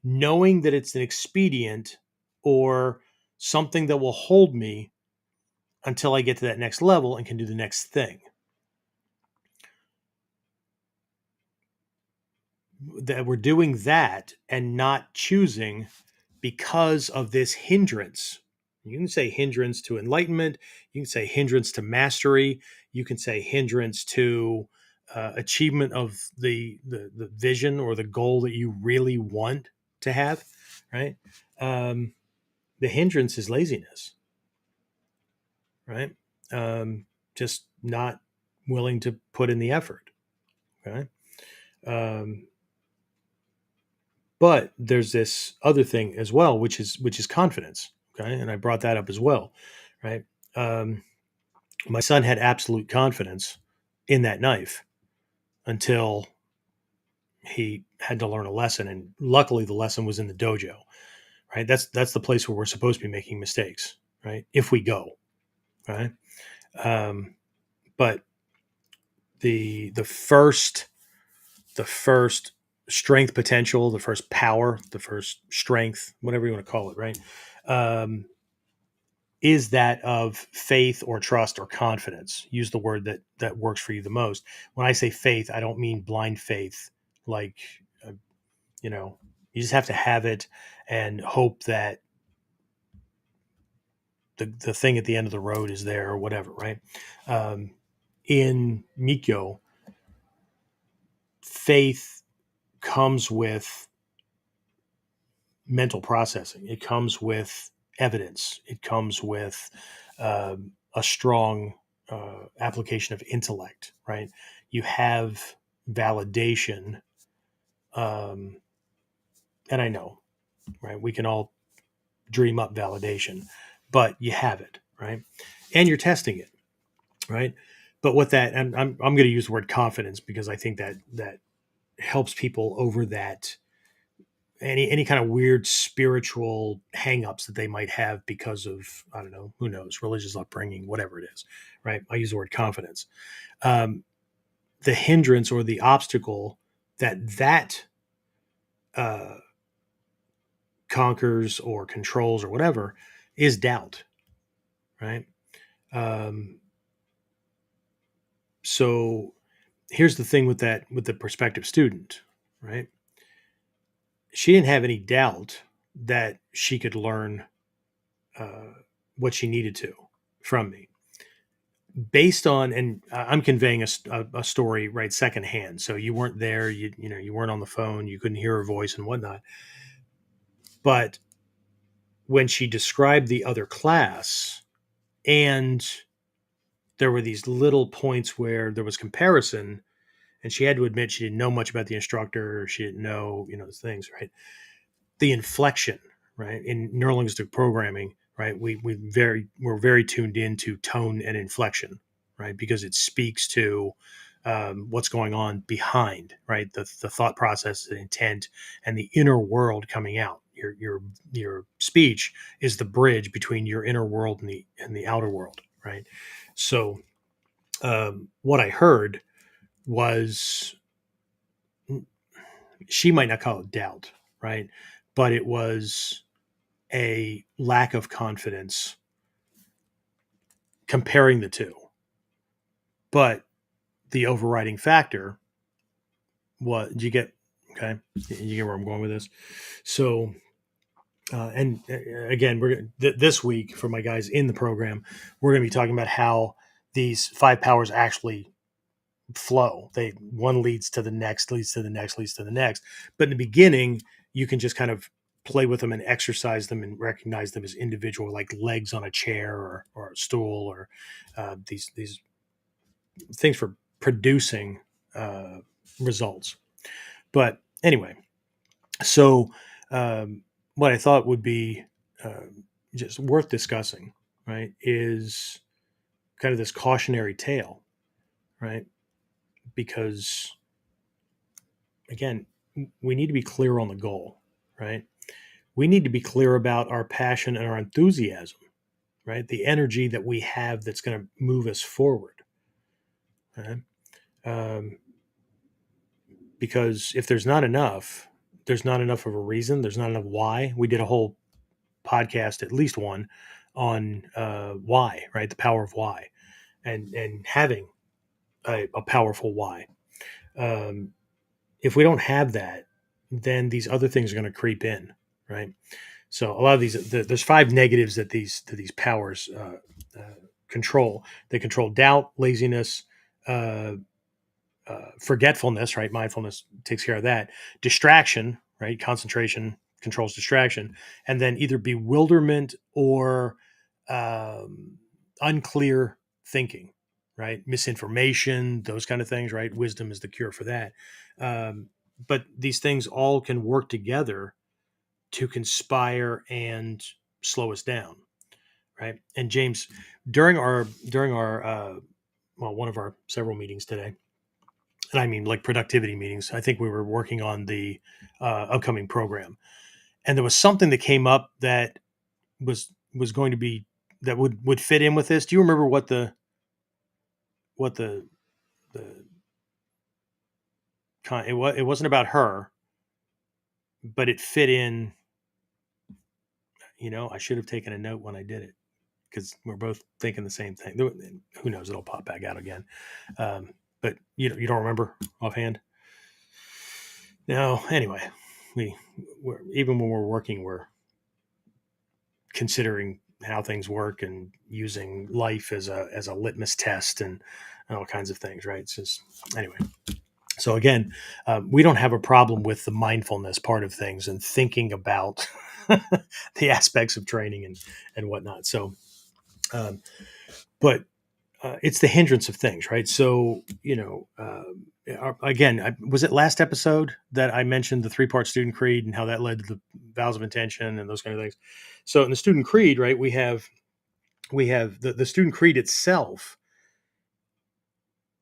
knowing that it's an expedient or something that will hold me until I get to that next level and can do the next thing. that we're doing that and not choosing because of this hindrance. You can say hindrance to enlightenment. You can say hindrance to mastery. You can say hindrance to achievement of the vision or the goal that you really want to have, right? The hindrance is laziness, right? Just not willing to put in the effort, okay? Um, but there's this other thing as well, which is confidence, okay? And I brought that up as well, right? Um, my son had absolute confidence in that knife until he had to learn a lesson, and luckily the lesson was in the dojo, right? That's the place where we're supposed to be making mistakes, right? If we go, right? Um, but the first strength potential, the first power, the first strength, whatever you want to call it, right? Um, is that of faith or trust or confidence. Use the word that works for you the most. When I say faith, I don't mean blind faith, like uh, you know, you just have to have it and hope that the thing at the end of the road is there or whatever, right? Um, in Mikkyo, faith comes with mental processing. It comes with evidence. It comes with a strong application of intellect, right? You have validation. Um, and I know, right? We can all dream up validation, but you have it, right? And you're testing it, right? But what that, and I'm going to use the word confidence because I think that helps people over that any kind of weird spiritual hangups that they might have because of, I don't know, who knows, religious upbringing, whatever it is, right? I use the word confidence. Um, the hindrance or the obstacle that uh, conquers or controls or whatever is doubt, right? Um, so here's the thing with the prospective student, right? She didn't have any doubt that she could learn uh, what she needed to from me based on, and I'm conveying a story right secondhand. So you weren't there, you weren't on the phone, you couldn't hear her voice and whatnot. But when she described the other class, and there were these little points where there was comparison, and she had to admit she didn't know much about the instructor, or she didn't know, the things, right? The inflection, right? In neurolinguistic programming, right? We're very tuned into tone and inflection, right? Because it speaks to what's going on behind, right? The thought process, the intent, and the inner world coming out. Your speech is the bridge between your inner world and the outer world, right? So what I heard was, she might not call it doubt, right? But it was a lack of confidence comparing the two. But the overriding factor, what you get? Okay, you get where I'm going with this. So, and again, this week for my guys in the program, we're going to be talking about how these five powers actually flow. One leads to the next, leads to the next, leads to the next. But in the beginning, you can just kind of play with them and exercise them and recognize them as individual, like legs on a chair or a stool, or these things for producing results. But anyway, so what I thought would be just worth discussing, right, is kind of this cautionary tale, right? Because again, we need to be clear on the goal, right? We need to be clear about our passion and our enthusiasm, right? The energy that we have that's going to move us forward, right? Um, because if there's not enough of a reason, there's not enough why. We did a whole podcast, at least one, on why, right? The power of why, and having a powerful why. Um, if we don't have that, then these other things are going to creep in, right? So a lot of these, there's 5 negatives that these powers control. They control doubt, laziness, uh, forgetfulness, right? Mindfulness takes care of that. Distraction, right? Concentration controls distraction, and then either bewilderment or unclear thinking, right? Misinformation, those kind of things, right? Wisdom is the cure for that. But these things all can work together to conspire and slow us down, right? And James, during our well, one of our several meetings today, and I mean like productivity meetings, I think we were working on the upcoming program, and there was something that came up that was going to be that would fit in with this. Do you remember what the it was? It wasn't about her, but it fit in. I should have taken a note when I did it because we're both thinking the same thing. Who knows? It'll pop back out again. But you don't remember offhand. No. Anyway, we're even when we're working, we're considering how things work and using life as a litmus test and all kinds of things, right? It's just anyway. So again, we don't have a problem with the mindfulness part of things and thinking about the aspects of training and whatnot. So, but it's the hindrance of things, right? So, again, was it last episode that I mentioned the 3-part student creed and how that led to the vows of intention and those kind of things? So in the student creed, right, we have the student creed itself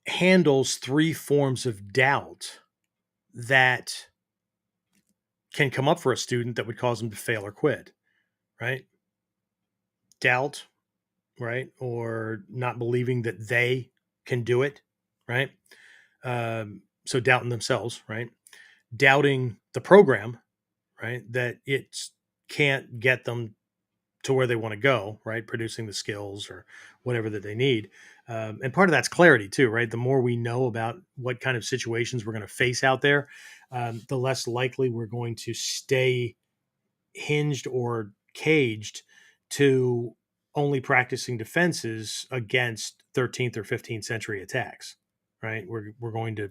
handles 3 forms of doubt that can come up for a student that would cause them to fail or quit, right? Doubt, right? Or not believing that they can do it, right? So doubting themselves, right? Doubting the program, right? That it can't get them to where they want to go, right? Producing the skills or whatever that they need. And part of that's clarity too, right? The more we know about what kind of situations we're going to face out there, the less likely we're going to stay hinged or caged to only practicing defenses against 13th or 15th century attacks, right? We're going to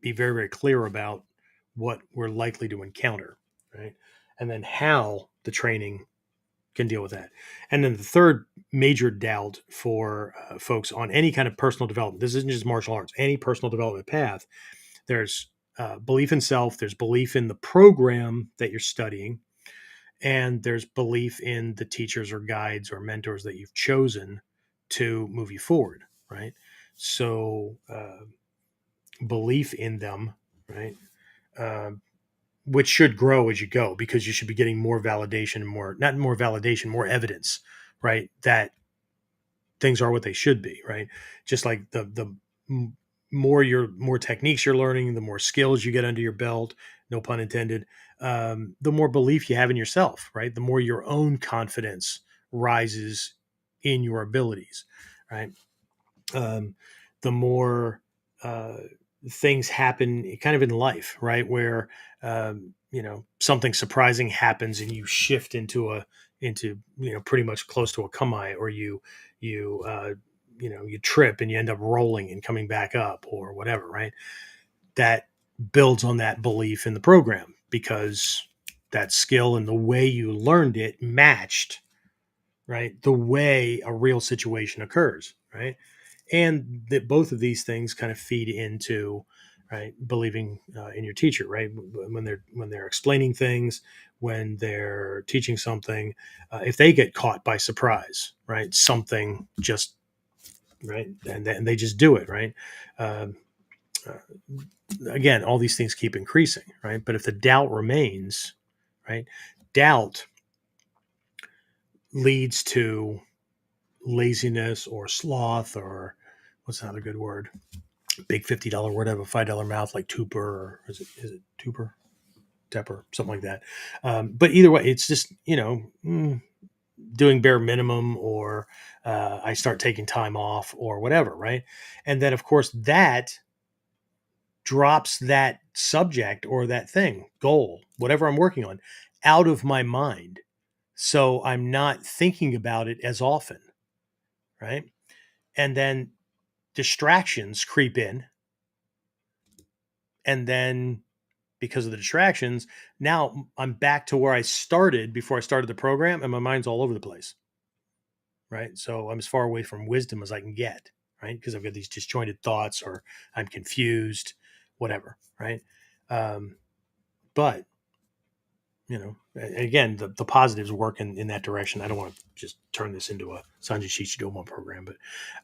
be very, very clear about what we're likely to encounter, right? And then how the training can deal with that. And then the third major doubt for folks on any kind of personal development, this isn't just martial arts, any personal development path, there's belief in self, there's belief in the program that you're studying, and there's belief in the teachers or guides or mentors that you've chosen to move you forward, right? So belief in them, right? Which should grow as you go because you should be getting more validation and more evidence, right? That things are what they should be, right? Just like the more techniques you're learning, the more skills you get under your belt, no pun intended, the more belief you have in yourself, right? The more your own confidence rises in your abilities, right? The more things happen kind of in life, right? Where, something surprising happens and you shift into pretty much close to a kamae, or you trip and you end up rolling and coming back up or whatever, right? That builds on that belief in the program because that skill and the way you learned it matched, right, the way a real situation occurs, right? And that both of these things kind of feed into, right, believing in your teacher, right? When they're explaining things, when they're teaching something, if they get caught by surprise, right, something just right, and they just do it, right. Um, Again, all these things keep increasing, right? But if the doubt remains, right, doubt leads to laziness or sloth, or what's another good word? Big $50 word out of a $5 mouth, like Tupper, or is it Tupper? Tepper, something like that. But either way, it's just, doing bare minimum, or I start taking time off or whatever, right? And then, of course, that drops that subject or that thing, goal, whatever I'm working on, out of my mind. So I'm not thinking about it as often, right? And then distractions creep in. And then because of the distractions, now I'm back to where I started before I started the program, and my mind's all over the place, right? So I'm as far away from wisdom as I can get, right? Because I've got these disjointed thoughts, or I'm confused, whatever, right? Um, but again, the positives work in that direction. I don't want to just turn this into a Sanjay Shichidomo program,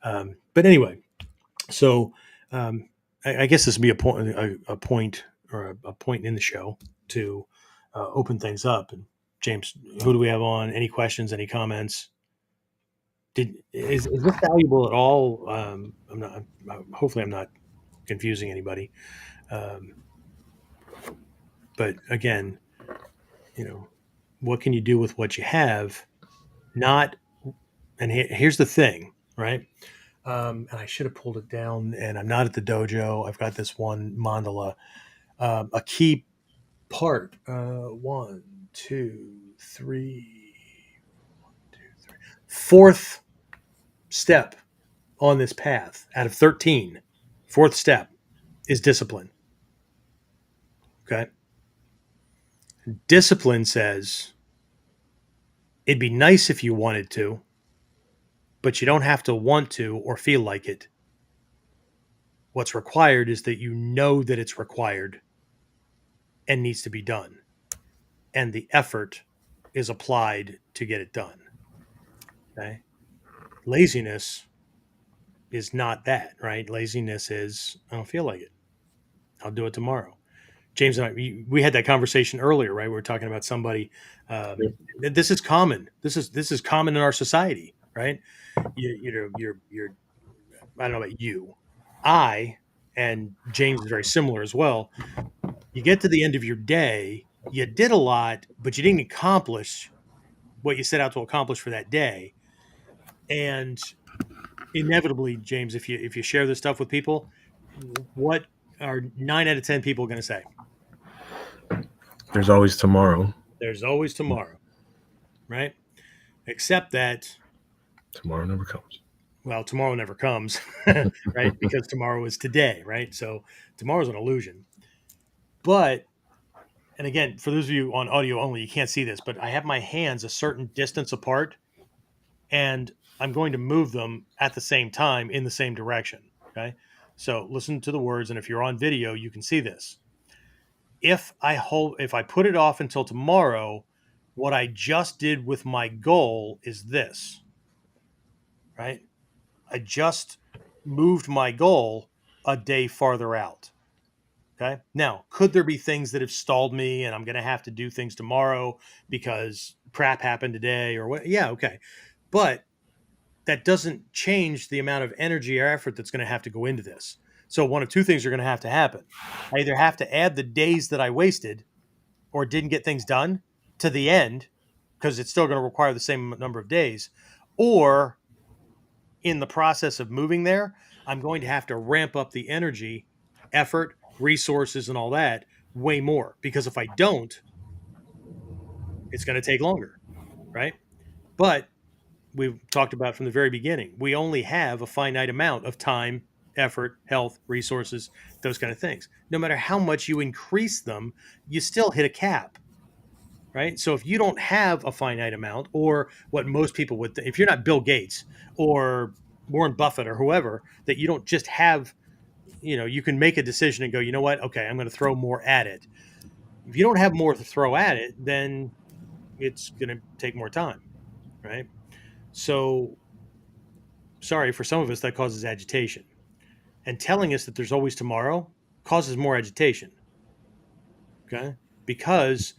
but anyway, so I guess this would be a point or a point in the show to open things up. And James, who do we have on? Any questions? Any comments? Is this valuable at all? I'm not. Hopefully, I'm not confusing anybody. Um, but again, what can you do with what you have? Not. And here's the thing, right? And I should have pulled it down. And I'm not at the dojo. I've got this one mandala. A key part. One, two, three, fourth step on this path out of 13. Fourth step is discipline. Okay. Discipline says it'd be nice if you wanted to, but you don't have to want to or feel like it. What's required is that you know that it's required and needs to be done. And the effort is applied to get it done. Okay. Laziness is not that, right? Laziness is, I don't feel like it. I'll do it tomorrow. James and I, we had that conversation earlier, right? We were talking about somebody. This is common. This is common in our society, right? You're. I don't know about you. I and James is very similar as well. You get to the end of your day, you did a lot, but you didn't accomplish what you set out to accomplish for that day. And inevitably, James, if you share this stuff with people, what are 9 out of 10 people going to say? There's always tomorrow. There's always tomorrow, right? Except that, Tomorrow never comes. well, tomorrow never comes, right? Because tomorrow is today, right? So tomorrow's an illusion. But, and again, for those of you on audio only, you can't see this, but I have my hands a certain distance apart, and I'm going to move them at the same time in the same direction. Okay. So listen to the words. And if you're on video, you can see this. If I put it off until tomorrow, what I just did with my goal is this, right? I just moved my goal a day farther out. Okay. Now, could there be things that have stalled me and I'm going to have to do things tomorrow because crap happened today or what? Yeah. Okay. But that doesn't change the amount of energy or effort that's going to have to go into this. So one of two things are going to happen. I either have to add the days that I wasted or didn't get things done to the end because it's still going to require the same number of days, or in the process of moving there, I'm going to have to ramp up the energy, effort, resources, and all that way more, because if I don't, it's going to take longer, right? But we've talked about from the very beginning, we only have a finite amount of time, effort, health, resources, those kind of things. No matter how much you increase them, you still hit a cap, right? So if you don't have a finite amount, or what most people would, if you're not Bill Gates or Warren Buffett or whoever, that you don't just have, you can make a decision and go, you know what? Okay, I'm going to throw more at it. If you don't have more to throw at it, then it's going to take more time, right? So, sorry, for some of us, that causes agitation. And telling us that there's always tomorrow causes more agitation. Okay. Because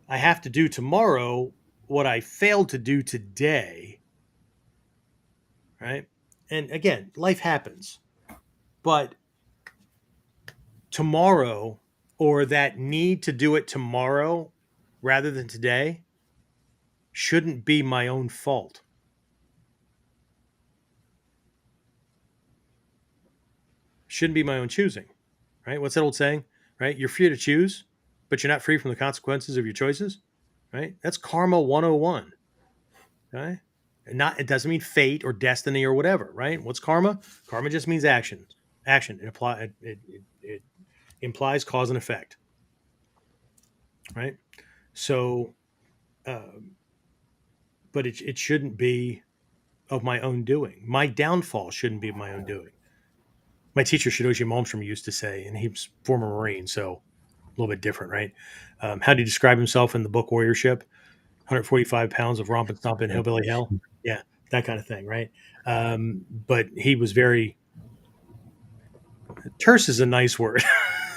I have to do tomorrow what I failed to do today. Right. And again, life happens. But tomorrow, or that need to do it tomorrow rather than today, shouldn't be my own fault. Shouldn't be my own choosing. right? What's that old saying, right? You're free to choose, but you're not free from the consequences of your choices, right? That's karma 101, okay? And not, it doesn't mean fate or destiny or whatever, right? What's karma? Karma just means action. Action. It implies cause and effect, right? So, but it shouldn't be of my own doing. My downfall shouldn't be of my own doing. My teacher, Shidoshi Malmstrom, used to say, and he was former Marine, so a little bit different, right? How do you describe himself in the book Warriorship? 145 pounds of romping, stomping hillbilly hell. Yeah, that kind of thing, right? But he was very terse is a nice word.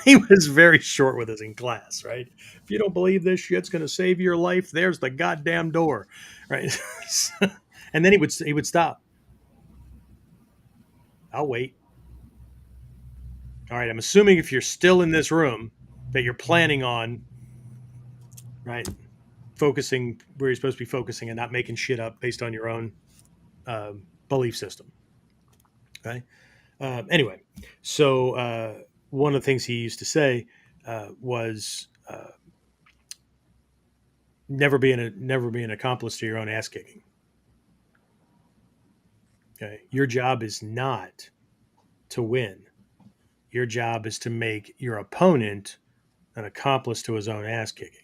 He was very short with us in class, right? If you don't believe this shit's going to save your life, there's the goddamn door, right? And then he would stop. I'll wait. All right, I'm assuming if you're still in this room that you're planning on, right, focusing where you're supposed to be focusing and not making shit up based on your own belief system. Okay. Anyway, so one of the things he used to say was never be an accomplice to your own ass kicking. Okay, your job is not to win. Your job is to make your opponent an accomplice to his own ass kicking.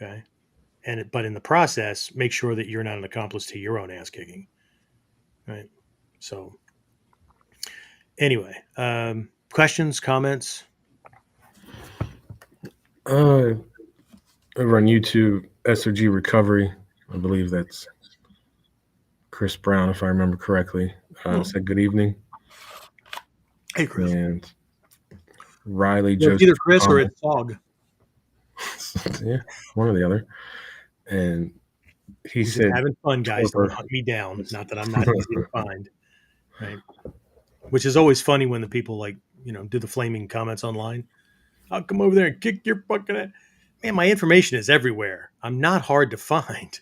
Okay, but in the process, make sure that you're not an accomplice to your own ass kicking. Right. So anyway, questions, comments. Over on YouTube, SOG Recovery, I believe that's Chris Brown, if I remember correctly, said good evening. Hey, Chris. And Riley Well, Joseph. it's either Chris or it's Fog. Yeah, one or the other. And he I'm said, just having fun, guys. Don't hunt me down. Not that I'm not easy to find. Right. Which is always funny when the people do the flaming comments online. I'll come over there and kick your fucking ass. Man, my information is everywhere. I'm not hard to find.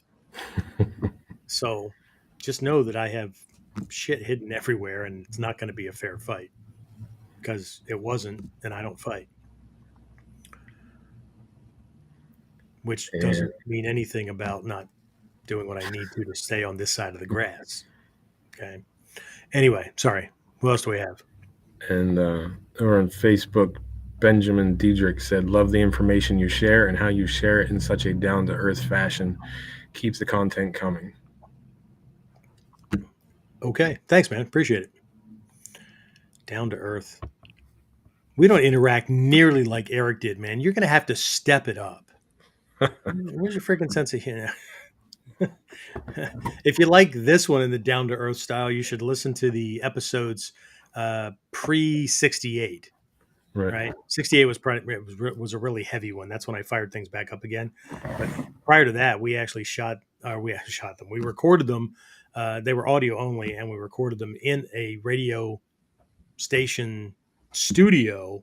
So just know that I have shit hidden everywhere and it's not going to be a fair fight because it wasn't and I don't fight. Which doesn't mean anything about not doing what I need to stay on this side of the grass. Okay. Anyway, sorry. Who else do we have? And over on Facebook, Benjamin Diedrich said, love the information you share and how you share it in such a down-to-earth fashion. Keeps the content coming. Okay. Thanks, man. Appreciate it. Down to earth. We don't interact nearly like Eric did, man. You're going to have to step it up. Where's your freaking sense of humor? If you like this one in the down to earth style, you should listen to the episodes pre 68. Right. 68 was a really heavy one. That's when I fired things back up again. But prior to that, we actually shot them. We recorded them. They were audio only, and we recorded them in a radio station studio,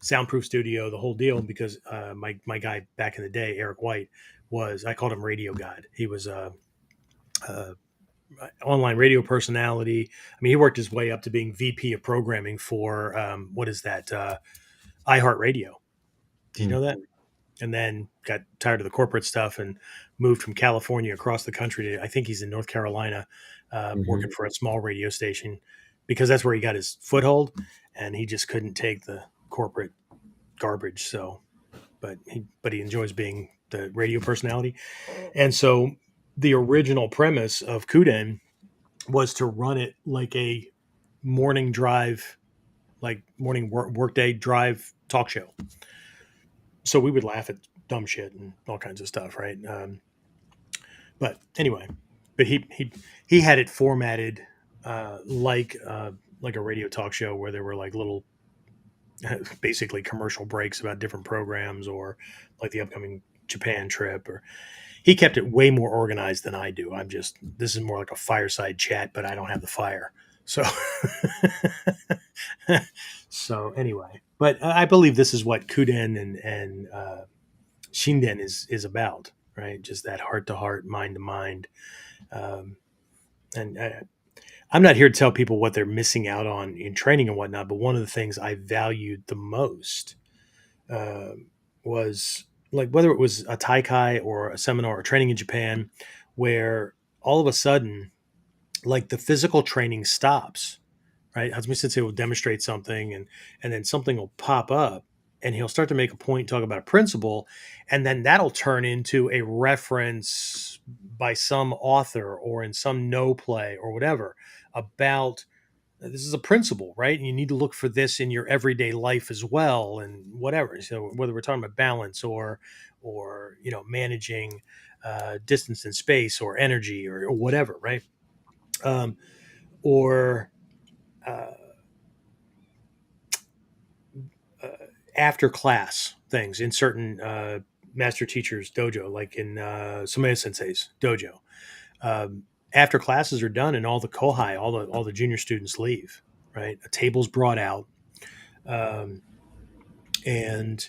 soundproof studio, the whole deal. Because my guy back in the day, Eric White, I called him Radio God. He was a online radio personality. I mean, he worked his way up to being VP of programming for what is that? iHeartRadio. Did you know that? And then got tired of the corporate stuff and moved from California across the country to, I think he's in North Carolina, working for a small radio station because that's where he got his foothold, and he just couldn't take the corporate garbage. So, but he enjoys being the radio personality. And so the original premise of KUDEN was to run it like a morning drive, like morning workday drive talk show. So we would laugh at dumb shit and all kinds of stuff, right? But anyway, he had it formatted like a radio talk show where there were like little, basically commercial breaks about different programs or like the upcoming Japan trip. Or he kept it way more organized than I do. This is more like a fireside chat, but I don't have the fire. So, so anyway, but I believe this is what KUDEN and Shinden is about, right? Just that heart to heart, mind to mind. And I'm not here to tell people what they're missing out on in training and whatnot, but one of the things I valued the most uh, was like whether it was a taikai or a seminar or training in Japan, where all of a sudden, like the physical training stops, right? Hatsumi Sensei will demonstrate something, and then something will pop up, and he'll start to make a point, talk about a principle, and then that'll turn into a reference by some author or in some no play or whatever about this is a principle, right? And you need to look for this in your everyday life as well, and whatever. So whether we're talking about balance or managing distance and space or energy or whatever, right? Or uh, uh, after class things in certain master teachers dojo, like in Sumaya Sensei's dojo. After classes are done and all the kohai, all the junior students leave, right? A table's brought out, um, and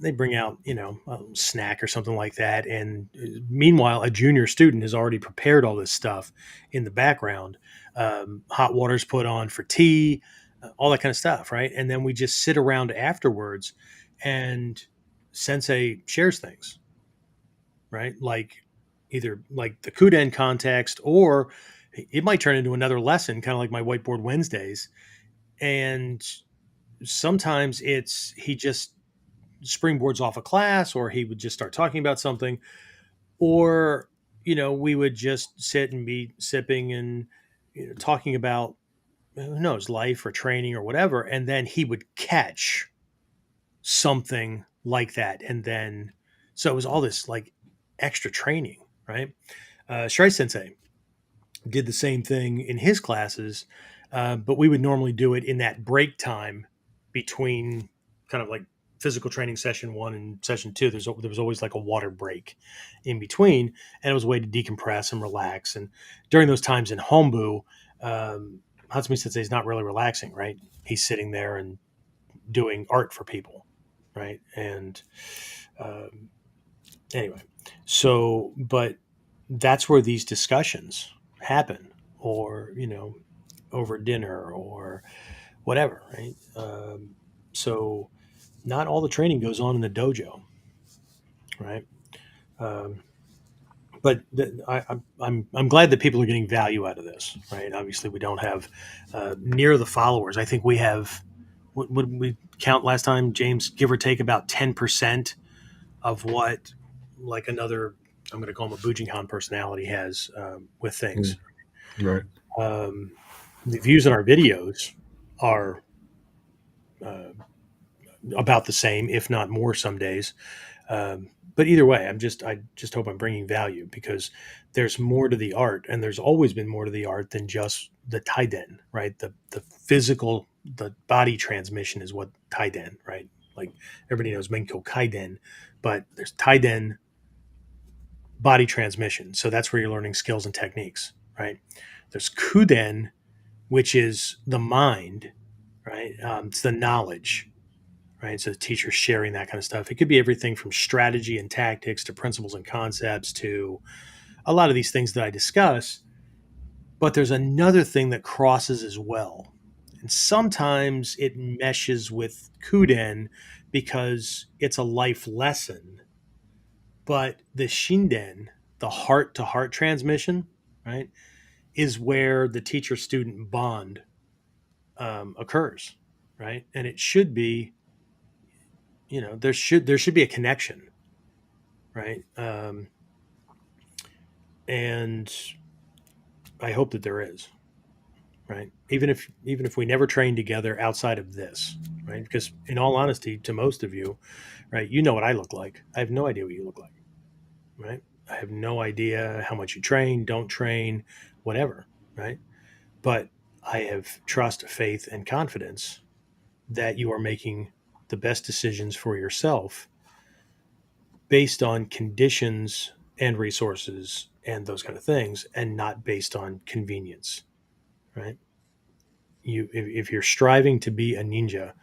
they bring out a snack or something like that. And meanwhile, a junior student has already prepared all this stuff in the background. Hot water's put on for tea, all that kind of stuff, right? And then we just sit around afterwards, and Sensei shares things, right? Like either like the Kuden context, or it might turn into another lesson, kind of like my whiteboard Wednesdays. And sometimes it's he just springboards off a class, or he would just start talking about something, or we would just sit and be sipping and talking about who knows, life or training or whatever, and then he would catch something like that, and then so it was all this like extra training, right? Shirai Sensei did the same thing in his classes, but we would normally do it in that break time between kind of like physical training session 1 and session 2. There was always like a water break in between, and it was a way to decompress and relax. And during those times in Hombu, Hatsumi Sensei is not really relaxing, right? He's sitting there and doing art for people, right? And um, anyway, so but that's where these discussions happen, or over dinner or whatever, right? So not all the training goes on in the dojo, right? Um, but I'm glad that people are getting value out of this, right? Obviously, we don't have near the followers. I think we have. What did we count last time, James? Give or take about 10% of what like another, I'm going to call him a Bujinkan personality, has with things. Right. Um, the views on our videos are uh, about the same, if not more, some days. But either way, I just hope I'm bringing value, because there's more to the art, and there's always been more to the art than just the taiden, right? The physical, the body transmission is what taiden, right? Like everybody knows Mikkyo kaiden, but there's taiden body transmission. So that's where you're learning skills and techniques, right? There's kuden, which is the mind, right? It's the knowledge, right? So the teacher sharing that kind of stuff. It could be everything from strategy and tactics to principles and concepts to a lot of these things that I discuss. But there's another thing that crosses as well. And sometimes it meshes with kuden because it's a life lesson. But the shinden, the heart to heart transmission, right, is where the teacher student bond occurs, right? And it should be, there should be a connection, right? And I hope that there is, right? Even if we never train together outside of this, right? Because in all honesty, to most of you, right, you know what I look like. I have no idea what you look like, right? I have no idea how much you train, don't train, whatever, right? But I have trust, faith, and confidence that you are making the best decisions for yourself based on conditions and resources and those kind of things, and not based on convenience, right? If you're striving to be a ninja,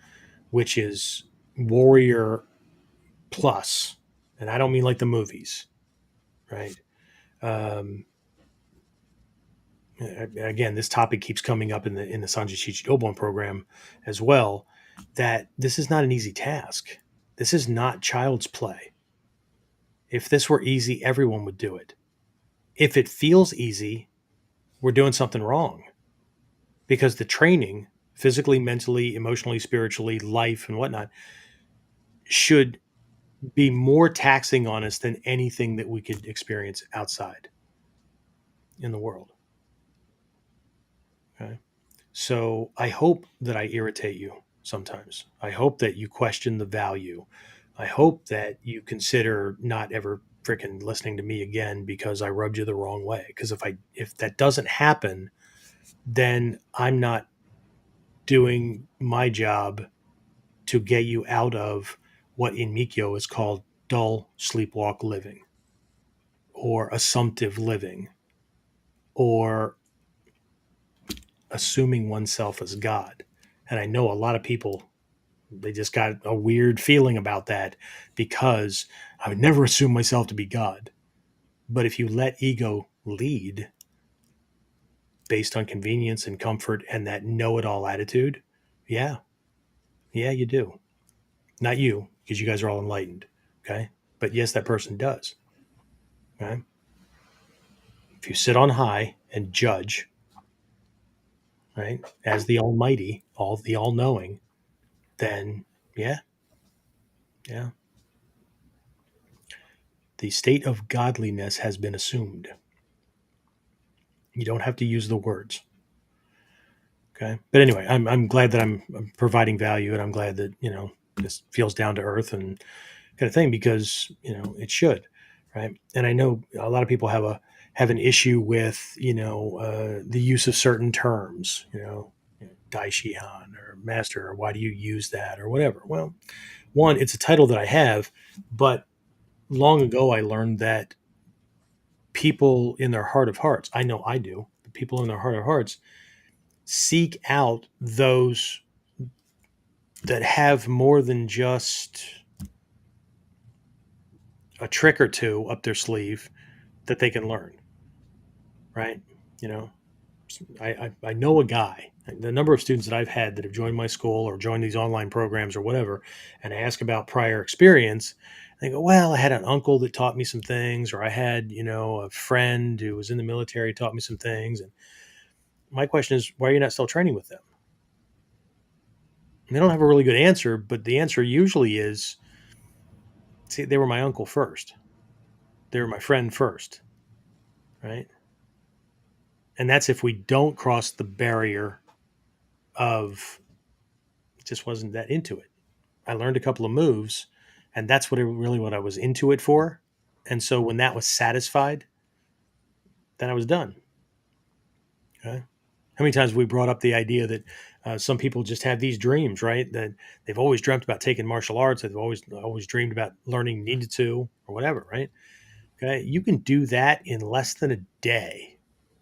which is warrior plus, and I don't mean like the movies, right? Um, again, this topic keeps coming up in the Sanjay Shichi program as well, that this is not an easy task. This is not child's play. If this were easy, everyone would do it. If it feels easy, we're doing something wrong, because the training, physically, mentally, emotionally, spiritually, life, and whatnot, should be more taxing on us than anything that we could experience outside in the world. Okay. So I hope that I irritate you sometimes. I hope that you question the value. I hope that you consider not ever freaking listening to me again because I rubbed you the wrong way. Because if that doesn't happen, then I'm not doing my job to get you out of what in Mikkyo is called dull sleepwalk living, or assumptive living, or assuming oneself as God. And I know a lot of people, they just got a weird feeling about that, because I would never assume myself to be God. But if you let ego lead based on convenience and comfort and that know-it-all attitude, yeah, you do. Not you, because you guys are all enlightened, okay? But yes, that person does. Okay? If you sit on high and judge, right, as the Almighty, the all-knowing, then yeah, the state of godliness has been assumed. You don't have to use the words. Okay. But anyway, I'm glad that I'm providing value, and I'm glad that, this feels down to earth and kind of thing, because, it should. Right. And I know a lot of people have an issue with, the use of certain terms, Daishihan or master, or why do you use that or whatever? Well, one, it's a title that I have, but long ago I learned that people in their heart of hearts, I know I do, but people in their heart of hearts seek out those that have more than just a trick or two up their sleeve that they can learn. Right. You know, I know a guy, the number of students that I've had that have joined my school or joined these online programs or whatever, and I ask about prior experience. They go, well, I had an uncle that taught me some things, or I had, a friend who was in the military taught me some things. And my question is, why are you not still training with them? And they don't have a really good answer, but the answer usually is, see, they were my uncle first. They were my friend first, right? And that's if we don't cross the barrier of just wasn't that into it. I learned a couple of moves, and that's what I was into it for. And so when that was satisfied, then I was done. Okay. How many times have we brought up the idea that some people just have these dreams, right? That they've always dreamt about taking martial arts. They've always dreamed about learning ninjutsu or whatever, right? Okay. You can do that in less than a day.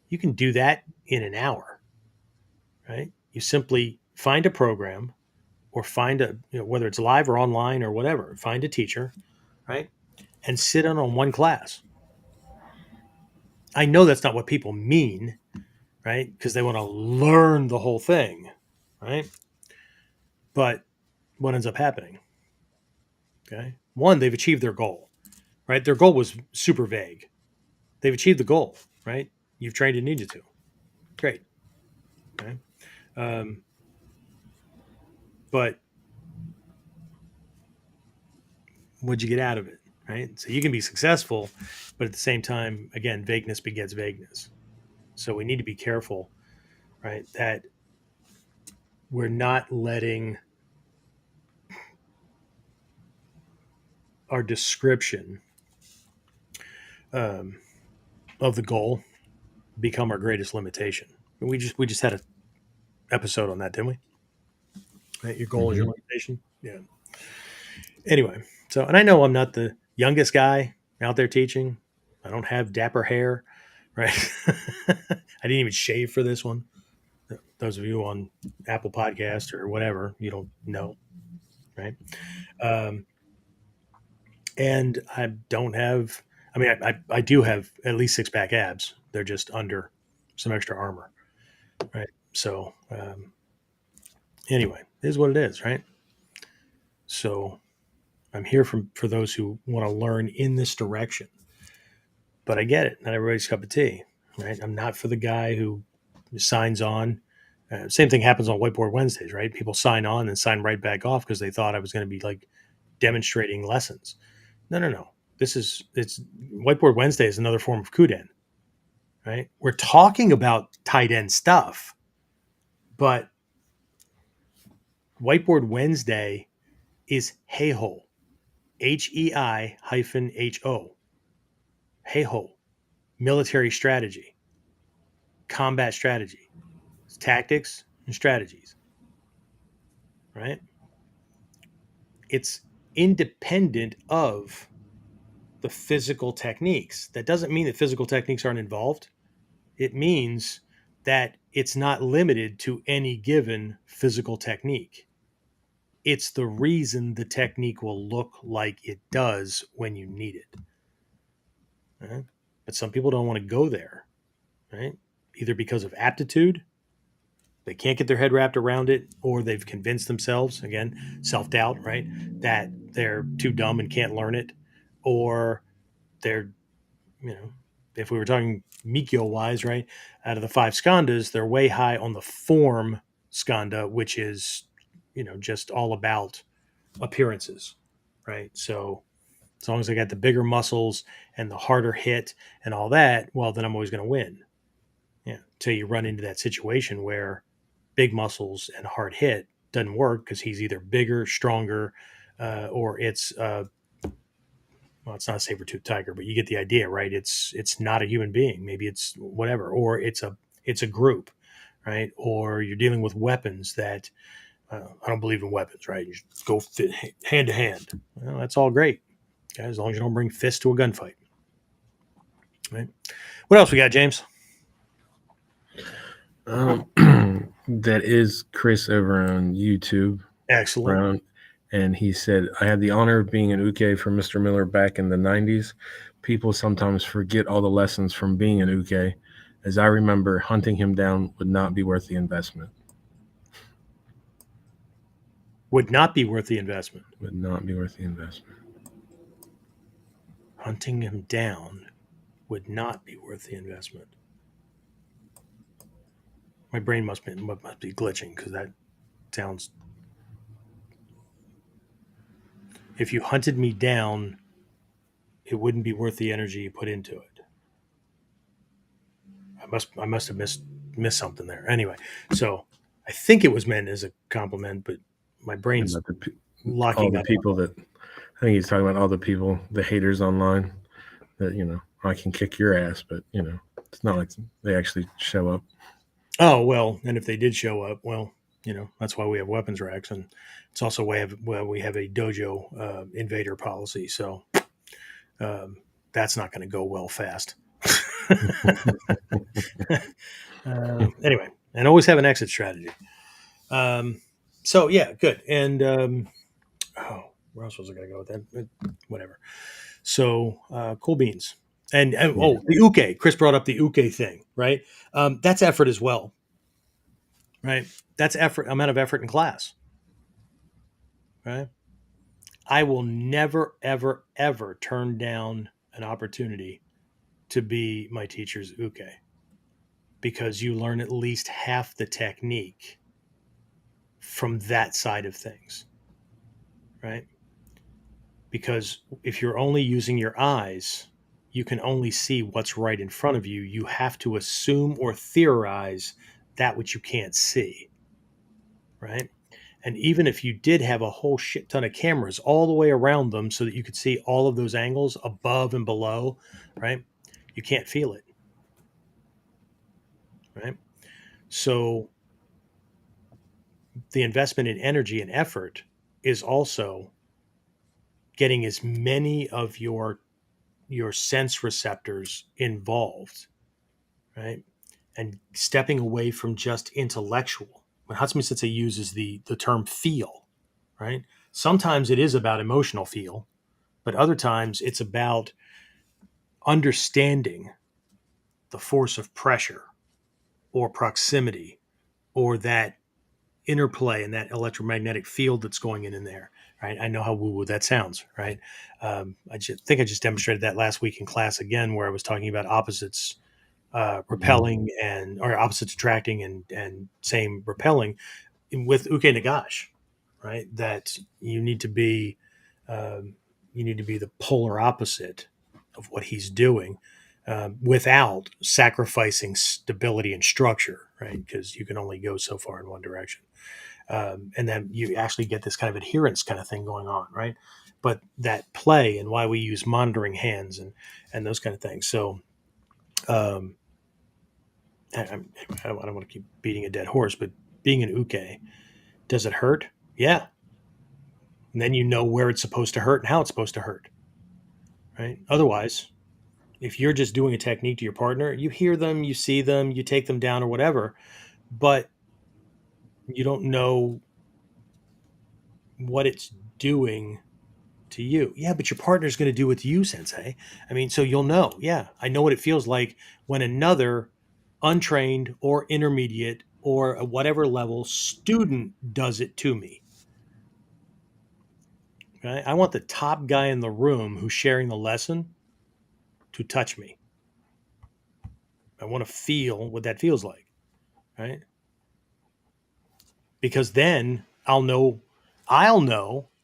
You can do that in an hour, right? You simply find a program, or find whether it's live or online or whatever, find a teacher, right? And sit in on one class. I know that's not what people mean, right? Because they want to learn the whole thing, right? But what ends up happening? Okay. One, they've achieved their goal, right? Their goal was super vague. They've achieved the goal, right? You've trained in ninjutsu. Great. Okay. But what'd you get out of it, right? So you can be successful, but at the same time, again, vagueness begets vagueness. So we need to be careful, right, that we're not letting our description of the goal become our greatest limitation. We just had an episode on that, didn't we? Right? Your goal is your limitation. Yeah. Anyway, so, and I know I'm not the youngest guy out there teaching. I don't have dapper hair, right? I didn't even shave for this one. Those of you on Apple Podcast or whatever, you don't know, right? And I don't have. I mean, I do have at least six pack abs. They're just under some extra armor, right? So anyway, it is what it is, right? So I'm here for those who want to learn in this direction. But I get it. Not everybody's cup of tea, right? I'm not for the guy who signs on. Same thing happens on Whiteboard Wednesdays, right? People sign on and sign right back off because they thought I was going to be like demonstrating lessons. No, no, no. It's Whiteboard Wednesday is another form of KUDEN, right? We're talking about tight end stuff, but Whiteboard Wednesday is Heiho, HEI-HO, Heiho, military strategy, combat strategy, tactics and strategies, right? It's independent of the physical techniques. That doesn't mean that physical techniques aren't involved. It means that it's not limited to any given physical technique. It's the reason the technique will look like it does when you need it. Right? But some people don't want to go there, right? Either because of aptitude, they can't get their head wrapped around it, or they've convinced themselves, again, self-doubt, right, that they're too dumb and can't learn it, or they're, if we were talking Mikkyo wise, right, out of the 5 skandhas, they're way high on the form skandha, which is, just all about appearances, right? So as long as I got the bigger muscles and the harder hit and all that, well, then I'm always going to win. Yeah. Until you run into that situation where big muscles and hard hit doesn't work because he's either bigger, stronger, or it's well, it's not a saber-toothed tiger, but you get the idea, right? It's not a human being. Maybe it's whatever, or it's a group, right? Or you're dealing with weapons that I don't believe in weapons, right? You just go hand to hand. Well, that's all great, guys, as long as you don't bring fists to a gunfight, right? What else we got, James? That is Chris over on YouTube. Excellent. Brown, and he said, I had the honor of being an uke for Mr. Miller back in the 90s. People sometimes forget all the lessons from being an uke. As I remember, hunting him down would not be worth the investment. Would not be worth the investment. Would not be worth the investment. Hunting him down would not be worth the investment. My brain must be glitching because that sounds. If you hunted me down, it wouldn't be worth the energy you put into it. I must have missed something there. Anyway, so I think it was meant as a compliment, but my brain's locking all the up. People that I think he's talking about all the people, the haters online that, I can kick your ass, but it's not like they actually show up. Oh, well, and if they did show up, well, that's why we have weapons racks, and it's also why we have a dojo invader policy. So that's not going to go well fast. Anyway, and always have an exit strategy. So yeah, good. And where else was I going to go with that? Whatever. So cool beans. And the uke. Chris brought up the uke thing, right? That's effort as well, right? That's effort, amount of effort in class, right? I will never, ever, ever turn down an opportunity to be my teacher's uke because you learn at least half the technique from that side of things, right? Because if you're only using your eyes, you can only see what's right in front of you. You have to assume or theorize that which you can't see, right? And even if you did have a whole shit ton of cameras all the way around them so that you could see all of those angles above and below, right? You can't feel it, right? So the investment in energy and effort is also getting as many of your sense receptors involved, right? And stepping away from just intellectual. When Hatsumi Sensei uses the term feel, right? Sometimes it is about emotional feel, but other times it's about understanding the force of pressure or proximity or that interplay and that electromagnetic field that's going in there, right? I know how woo-woo that sounds, right? I think I just demonstrated that last week in class again, where I was talking about opposites repelling or opposites attracting and same repelling with uke nagash, right? That um, you need to be the polar opposite of what he's doing without sacrificing stability and structure, right? Because you can only go so far in one direction. And then you actually get this kind of adherence kind of thing going on, right? But that play and why we use monitoring hands and those kind of things. So um, I don't want to keep beating a dead horse, but being an uke, does it hurt? Yeah. And then you know where it's supposed to hurt and how it's supposed to hurt, right? Otherwise, if you're just doing a technique to your partner, you hear them, you see them, you take them down or whatever, but you don't know what it's doing to you. Yeah, but your partner's going to do it to you, sensei. I mean, so you'll know. Yeah, I know what it feels like when another untrained or intermediate or a whatever level student does it to me. Right? I want the top guy in the room who's sharing the lesson to touch me. I want to feel what that feels like, right? Because then I'll know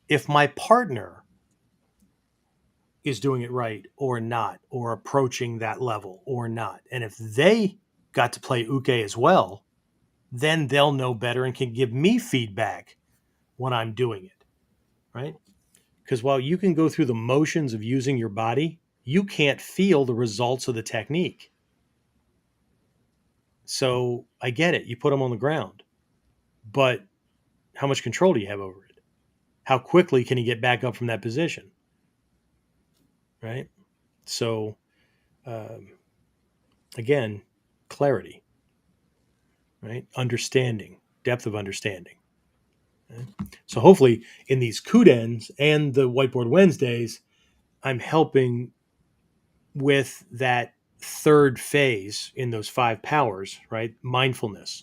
if my partner is doing it right or not, or approaching that level or not. And if they got to play uke as well, then they'll know better and can give me feedback when I'm doing it, right? Because while you can go through the motions of using your body, you can't feel the results of the technique. So I get it. You put them on the ground, but how much control do you have over it? How quickly can you get back up from that position? Right? So, um, again, clarity, right? Understanding, depth of understanding. Right? So hopefully in these KUDENs and the Whiteboard Wednesdays, I'm helping with that third phase in those five powers, right? Mindfulness.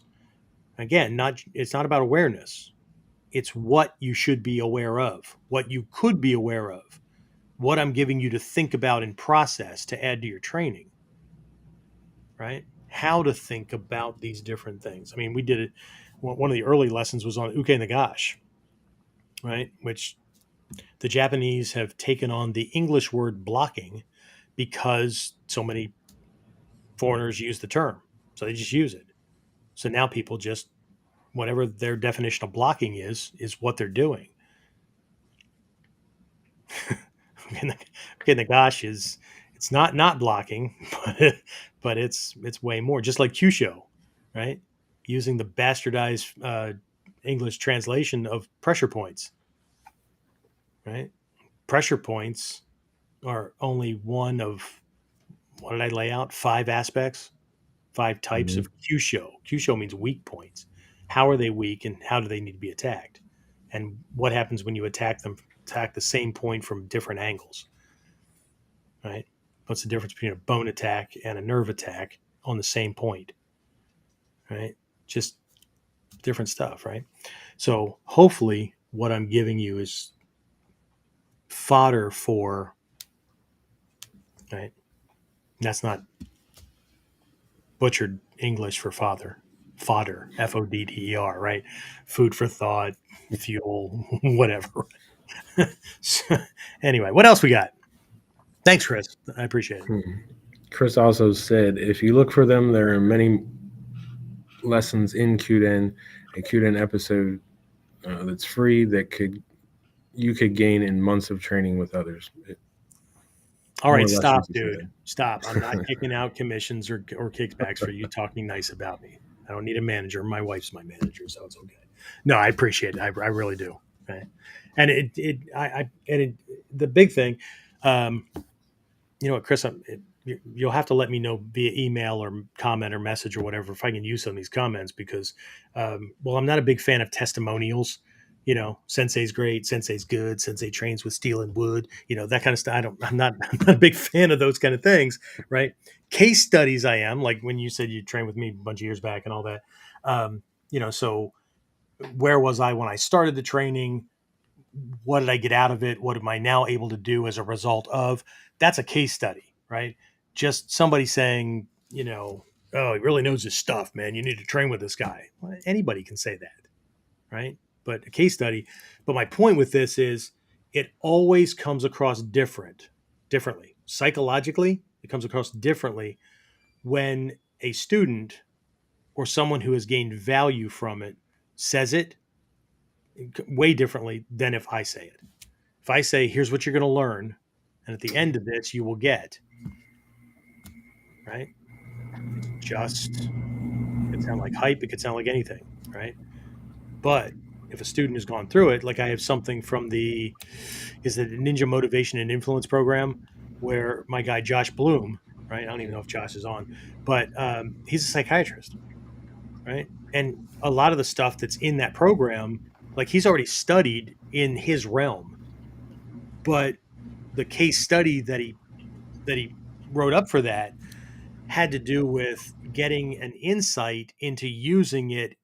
Again, it's not about awareness. It's what you should be aware of, what you could be aware of, what I'm giving you to think about and process to add to your training, right? How to think about these different things. I mean, we did it. One of the early lessons was on uke nagash, right? Which the Japanese have taken on the English word blocking because so many foreigners use the term. So they just use it. So now people just, whatever their definition of blocking is what they're doing. Okay, nagash is, it's not blocking, but it's way more. Just like Kyusho, right? Using the bastardized English translation of pressure points, right? Pressure points are only one of, what did I lay out? Five aspects, five types of Kyusho. Kyusho means weak points. How are they weak and how do they need to be attacked? And what happens when you attack the same point from different angles, right? What's the difference between a bone attack and a nerve attack on the same point, right? Just different stuff, right? So hopefully what I'm giving you is fodder for, right? That's not butchered English for fodder, FODDER, right? Food for thought, fuel, whatever. So, anyway, what else we got? Thanks, Chris. I appreciate it. Chris also said, if you look for them, there are many lessons in KUDEN, a KUDEN episode that's free that you could gain in months of training with others. All right, stop, dude. Stop. I'm not kicking out commissions or kickbacks for you talking nice about me. I don't need a manager. My wife's my manager, so it's okay. No, I appreciate it. I really do. Okay. And the big thing, you know what, Chris, you'll have to let me know via email or comment or message or whatever if I can use some of these comments because, well, I'm not a big fan of testimonials Sensei's great, Sensei's good, Sensei trains with steel and wood, that kind of stuff. I'm not a big fan of those kind of things, right? Case studies, I am, like when you said you trained with me a bunch of years back and all that. So where was I when I started the training? What did I get out of it? What am I now able to do as a result of? That's a case study, right? Just somebody saying, oh, he really knows his stuff, man. You need to train with this guy. Well, anybody can say that, right? But a case study. But my point with this is it always comes across differently. Psychologically, it comes across differently when a student or someone who has gained value from it says it way differently than if I say it. If I say, here's what you're going to learn, and at the end of this, you will get, right? It's just, it could sound like hype, it could sound like anything, right? But if a student has gone through it, like I have something from is it Ninja Motivation and Influence program, where my guy Josh Bloom, right? I don't even know if Josh is on, but he's a psychiatrist, right? And a lot of the stuff that's in that program, like he's already studied in his realm, but the case study that he wrote up for that had to do with getting an insight into using it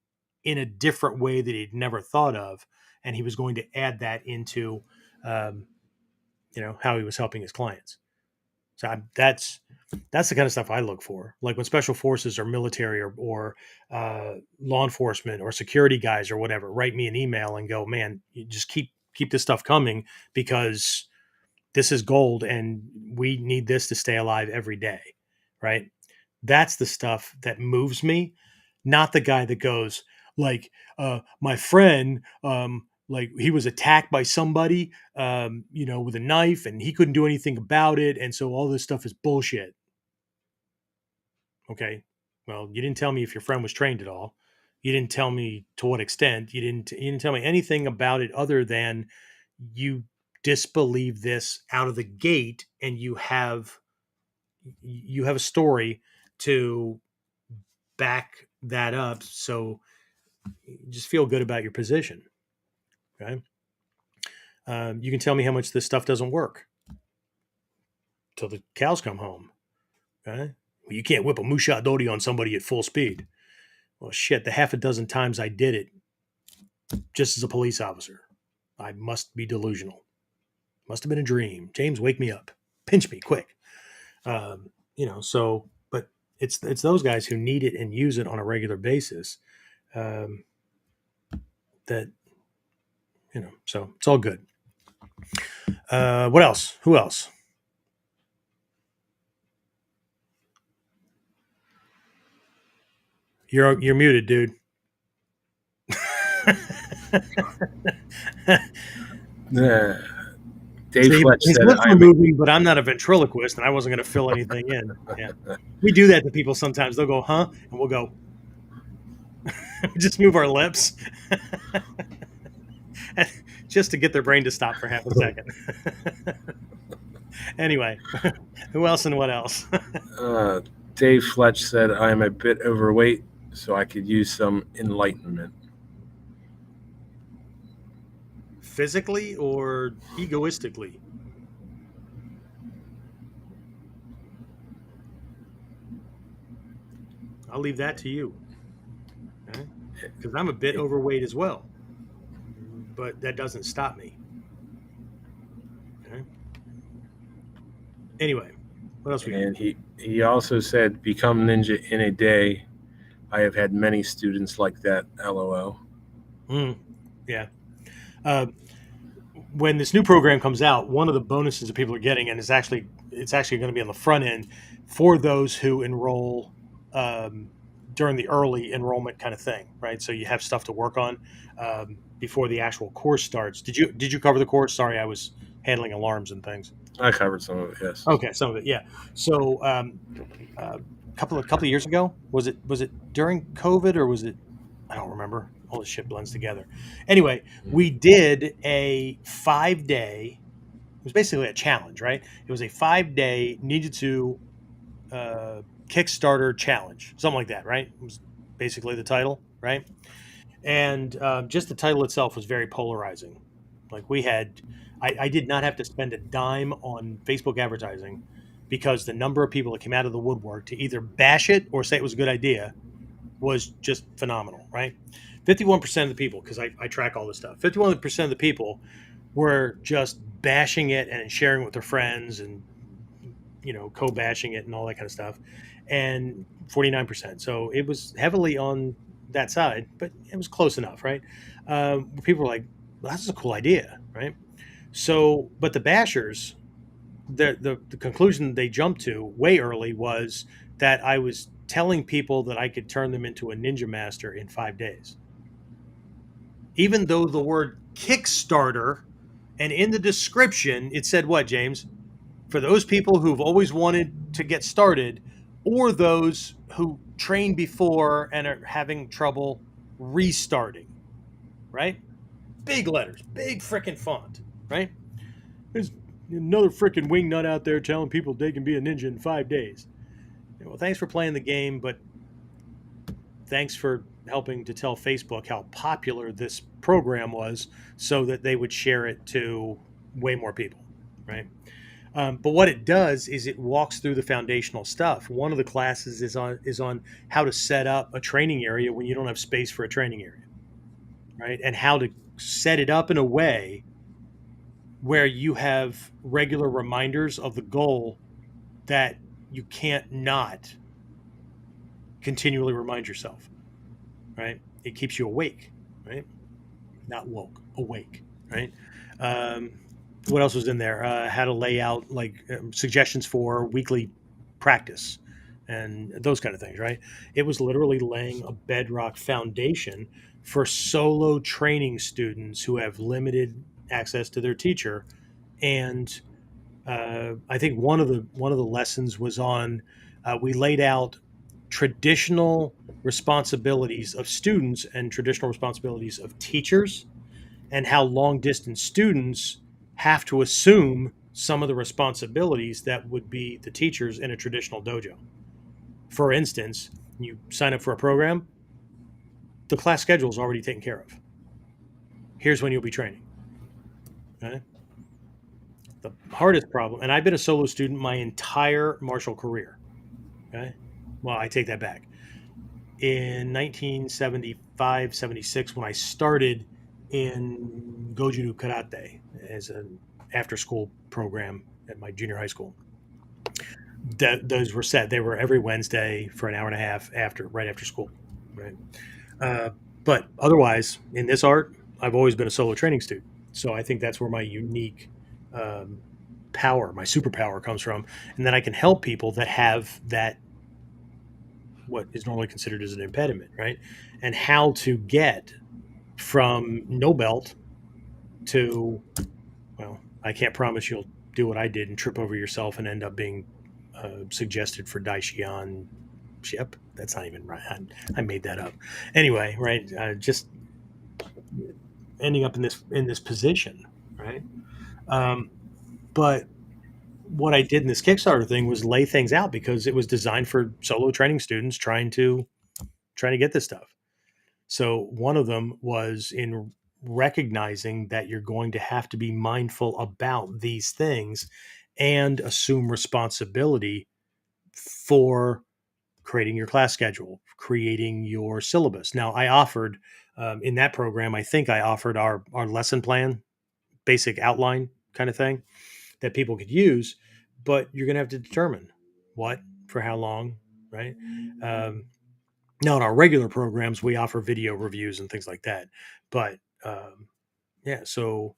in a different way that he'd never thought of, and he was going to add that into how he was helping his clients. So that's the kind of stuff I look for. Like when special forces or military or law enforcement or security guys or whatever write me an email and go, man, you just keep this stuff coming because this is gold and we need this to stay alive every day, right? That's the stuff that moves me, not the guy that goes like, my friend, like he was attacked by somebody, with a knife and he couldn't do anything about it. And so all this stuff is bullshit. Okay. Well, you didn't tell me if your friend was trained at all. You didn't tell me to what extent. You didn't tell me anything about it other than you disbelieve this out of the gate, and you have a story to back that up. So you just feel good about your position. Okay. You can tell me how much this stuff doesn't work till the cows come home. Okay. Well, you can't whip a musha dori on somebody at full speed. Well, shit, the half a dozen times I did it just as a police officer, I must be delusional. Must have been a dream. James, wake me up. Pinch me quick. But it's those guys who need it and use it on a regular basis. That, so it's all good. What else? Who else? You're muted, dude. Dave Fletch said, I'm moving, but I'm not a ventriloquist, and I wasn't going to fill anything in. Yeah. We do that to people sometimes. They'll go, huh? And we'll go, just move our lips. Just to get their brain to stop for half a second. Anyway, who else and what else? Dave Fletch said, I'm a bit overweight, so I could use some enlightenment. Physically or egoistically? I'll leave that to you. Okay? Because I'm a bit overweight as well. But that doesn't stop me. Okay? Anyway, what else we got? And he also said, become ninja in a day. I have had many students like that, LOL. Yeah. When this new program comes out, one of the bonuses that people are getting, and it's actually going to be on the front end for those who enroll during the early enrollment kind of thing, right? So you have stuff to work on before the actual course starts. Did you cover the course? Sorry, I was handling alarms and things. I covered some of it, yes. Okay, some of it, yeah. So a couple of years ago, was it during COVID or was it? I don't remember. All this shit blends together. Anyway, we did a 5-day. It was basically a challenge, right? It was a 5-day Ninjutsu Kickstarter challenge, something like that, right? It was basically the title, right? And just the title itself was very polarizing. Like I did not have to spend a dime on Facebook advertising because the number of people that came out of the woodwork to either bash it or say it was a good idea was just phenomenal, right? 51% of the people, because I track all this stuff, 51% of the people were just bashing it and sharing with their friends and, co-bashing it and all that kind of stuff. And 49%. So it was heavily on that side, but it was close enough, right? People were like, well, that's a cool idea, right? So, but the bashers, the conclusion they jumped to way early was that I was telling people that I could turn them into a ninja master in 5 days. Even though the word Kickstarter, and in the description it said what, James? For those people who've always wanted to get started, or those who trained before and are having trouble restarting, right? Big letters, big freaking font, right? There's another freaking wingnut out there telling people they can be a ninja in 5 days. Well, thanks for playing the game, but thanks for helping to tell Facebook how popular this program was so that they would share it to way more people, right? But what it does is it walks through the foundational stuff. One of the classes is on how to set up a training area when you don't have space for a training area, right? And how to set it up in a way where you have regular reminders of the goal that you can't not continually remind yourself, right? It keeps you awake, right? Not woke, awake, right? Um, what else was in there? How to lay out suggestions for weekly practice and those kind of things, right? It was literally laying a bedrock foundation for solo training students who have limited access to their teacher. And I think one of the lessons was on we laid out traditional responsibilities of students and traditional responsibilities of teachers, and how long distance students have to assume some of the responsibilities that would be the teachers in a traditional dojo. For instance, you sign up for a program, the class schedule is already taken care of. Here's when you'll be training. Okay? The hardest problem, and I've been a solo student my entire martial career. Okay? Well, I take that back. In 1975, 76, when I started in Goju Karate as an after school program at my junior high school, those were set. They were every Wednesday for an hour and a half right after school. Right. But otherwise, in this art, I've always been a solo training student. So I think that's where my unique power, my superpower comes from. And then I can help people that have that, what is normally considered as an impediment, right? And how to get from no belt to, well, I can't promise you'll do what I did and trip over yourself and end up being suggested for Daishian ship. That's not even right. I made that up. Anyway, right? Just ending up in this position, right? But what I did in this Kickstarter thing was lay things out because it was designed for solo training students trying to get this stuff. So one of them was in recognizing that you're going to have to be mindful about these things and assume responsibility for creating your class schedule, creating your syllabus. Now, I offered in that program, I think I offered our lesson plan, basic outline kind of thing that people could use, but you're going to have to determine what, for how long, right? Now, in our regular programs, we offer video reviews and things like that. But yeah, so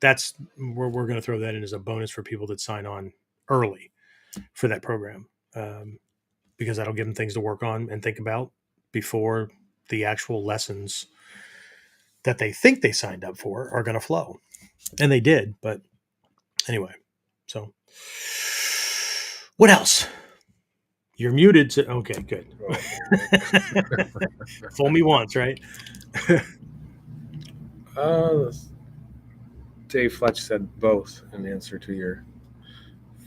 that's we're going to throw that in as a bonus for people that sign on early for that program, because that'll give them things to work on and think about before the actual lessons that they think they signed up for are going to flow. And they did. But anyway, so what else? You're muted. Okay, good. Fool me once, right? Dave Fletch said both in answer to your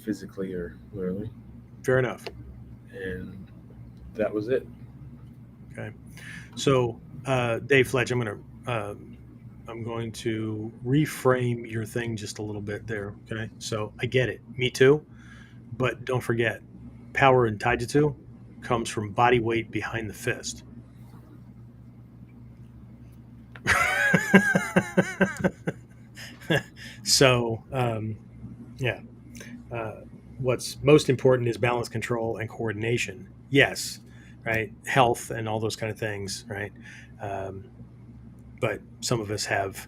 physically or literally. Fair enough. And that was it. Okay. So, Dave Fletch, I'm going to reframe your thing just a little bit there. Okay. So I get it. Me too. But don't forget, power in taijutsu comes from body weight behind the fist. So, yeah. Uh, what's most important is balance, control, and coordination. Yes. Right. Health and all those kind of things. Right. Um, but some of us have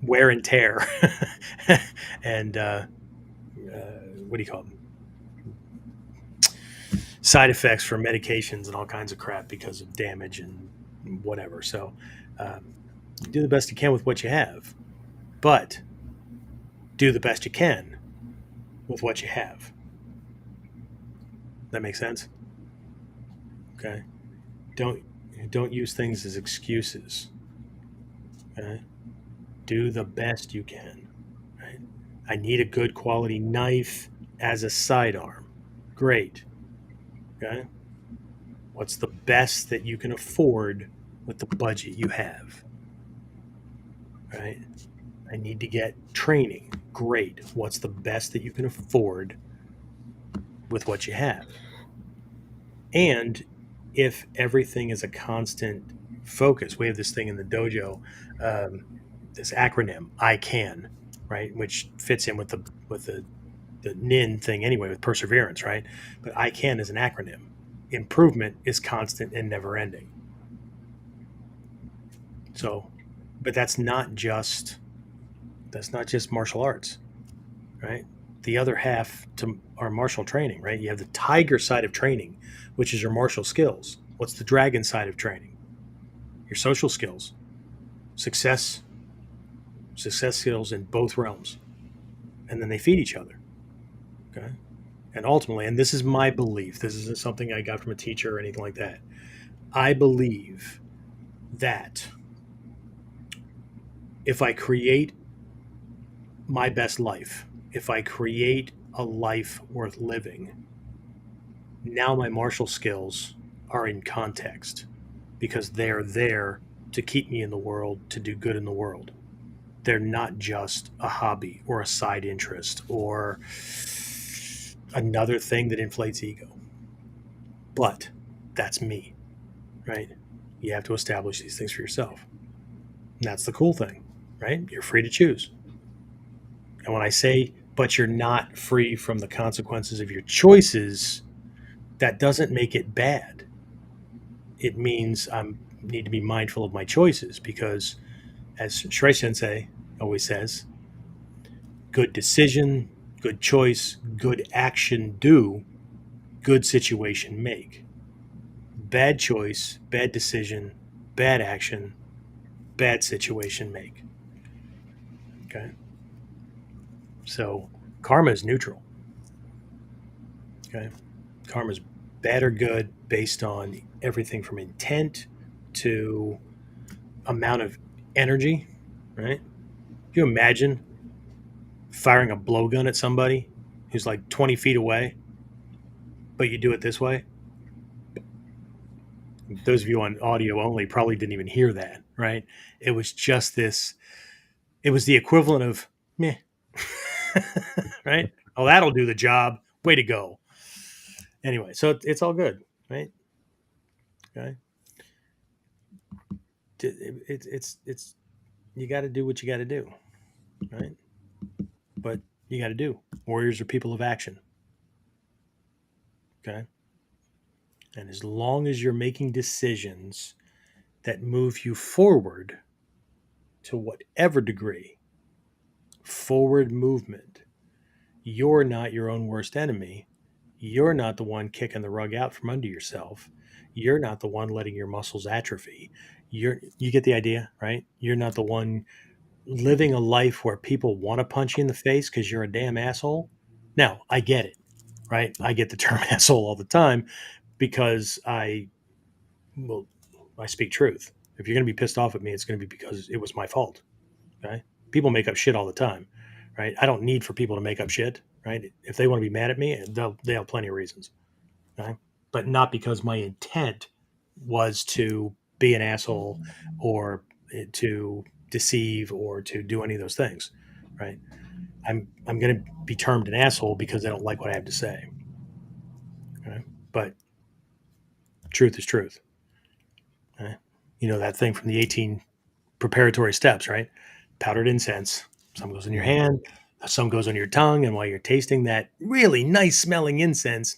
wear and tear and what do you call them? Side effects from medications and all kinds of crap because of damage and whatever. So do the best you can with what you have, but do the best you can with what you have. That makes sense? Okay. Don't don't use things as excuses. Okay? Do the best you can. Right? I need a good quality knife as a sidearm. Great. Okay. What's the best that you can afford with the budget you have? Right? I need to get training. Great. What's the best that you can afford with what you have? And if everything is a constant focus, we have this thing in the dojo, um, this acronym, I can, right? Which fits in with the NIN thing anyway, with perseverance, right? But I can is an acronym. Improvement is constant and never ending. So, but that's not just martial arts, right? The other half to our martial training, right? You have the tiger side of training, which is your martial skills. What's the dragon side of training? Your social skills, success, success skills in both realms, and then they feed each other. Okay, and ultimately, and this is my belief. This isn't something I got from a teacher or anything like that. I believe that if I create my best life, if I create a life worth living, now my martial skills are in context because they're there to keep me in the world, to do good in the world. They're not just a hobby or a side interest or another thing that inflates ego. But that's me, right? You have to establish these things for yourself. And that's the cool thing, right? You're free to choose. And when I say, but you're not free from the consequences of your choices, that doesn't make it bad. It means I need to be mindful of my choices because, as Shrey Sensei always says, good decision, good choice, good action do, good situation make. Bad choice, bad decision, bad action, bad situation make. Okay? So karma is neutral. Okay? Karma is bad or good based on everything from intent to amount of energy, right? Can you imagine firing a blowgun at somebody who's like 20 feet away, but you do it this way? Those of you on audio only probably didn't even hear that, right? It was just this, it was the equivalent of meh, right? Oh, that'll do the job. Way to go. Anyway, so it's all good, right? Okay. It's you got to do what you got to do, right? But you got to do. Warriors are people of action. Okay. And as long as you're making decisions that move you forward to whatever degree, forward movement, you're not your own worst enemy. You're not the one kicking the rug out from under yourself. You're not the one letting your muscles atrophy. You get the idea, right? You're not the one living a life where people want to punch you in the face because you're a damn asshole. Now, I get it, right? I get the term asshole all the time because well, I speak truth. If you're going to be pissed off at me, it's going to be because it was my fault. Okay. People make up shit all the time, right? I don't need for people to make up shit, right? If they want to be mad at me, they have plenty of reasons, okay? But not because my intent was to be an asshole or to deceive or to do any of those things, right? I'm going to be termed an asshole because I don't like what I have to say. Okay? But truth is truth. Okay? You know that thing from the 18 preparatory steps, right? Powdered incense. Some goes in your hand, some goes on your tongue, and while you're tasting that really nice smelling incense,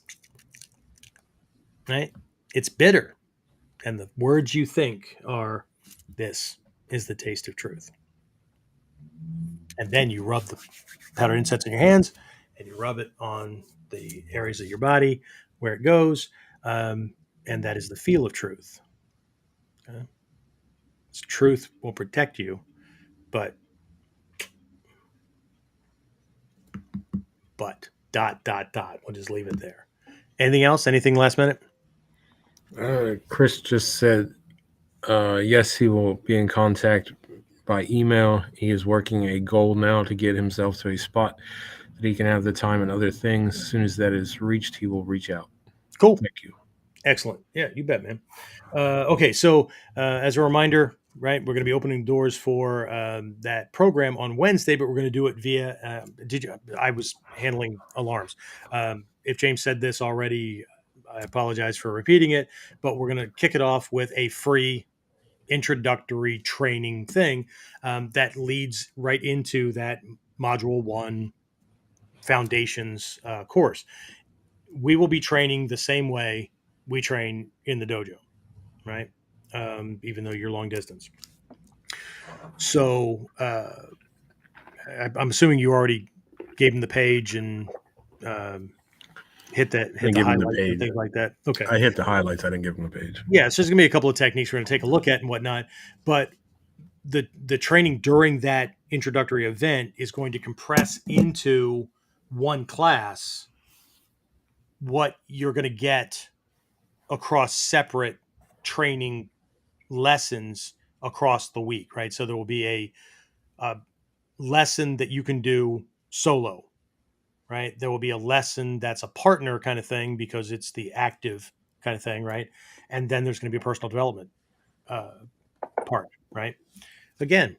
right? It's bitter. And the words you think are, "This is the taste of truth." And then you rub the powdered incense in your hands and you rub it on the areas of your body where it goes. And that is the feel of truth. Okay? Truth will protect you, but dot dot dot. We'll just leave it there. Anything else? Anything last minute? Chris just said, yes, he will be in contact by email. He is working a goal now to get himself to a spot that he can have the time and other things. As soon as that is reached, he will reach out. Cool. Thank you. Excellent. Yeah, you bet, man. Okay, so as a reminder, right, we're going to be opening doors for that program on Wednesday, but we're going to do it via. I was handling alarms. If James said this already, I apologize for repeating it, but we're going to kick it off with a free introductory training thing that leads right into that Module 1 Foundations course. We will be training the same way we train in the dojo, right? Even though you're long distance. So I'm assuming you already gave him the page and hit the highlights and things like that. Okay. I hit the highlights. I didn't give him the page. Yeah, so there's gonna be a couple of techniques we're gonna take a look at and whatnot, but the training during that introductory event is going to compress into one class what you're going to get across separate training lessons across the week, right? So there will be a lesson that you can do solo, right? There will be a lesson that's a partner kind of thing because it's the active kind of thing, right? And then there's going to be a personal development part, right? Again,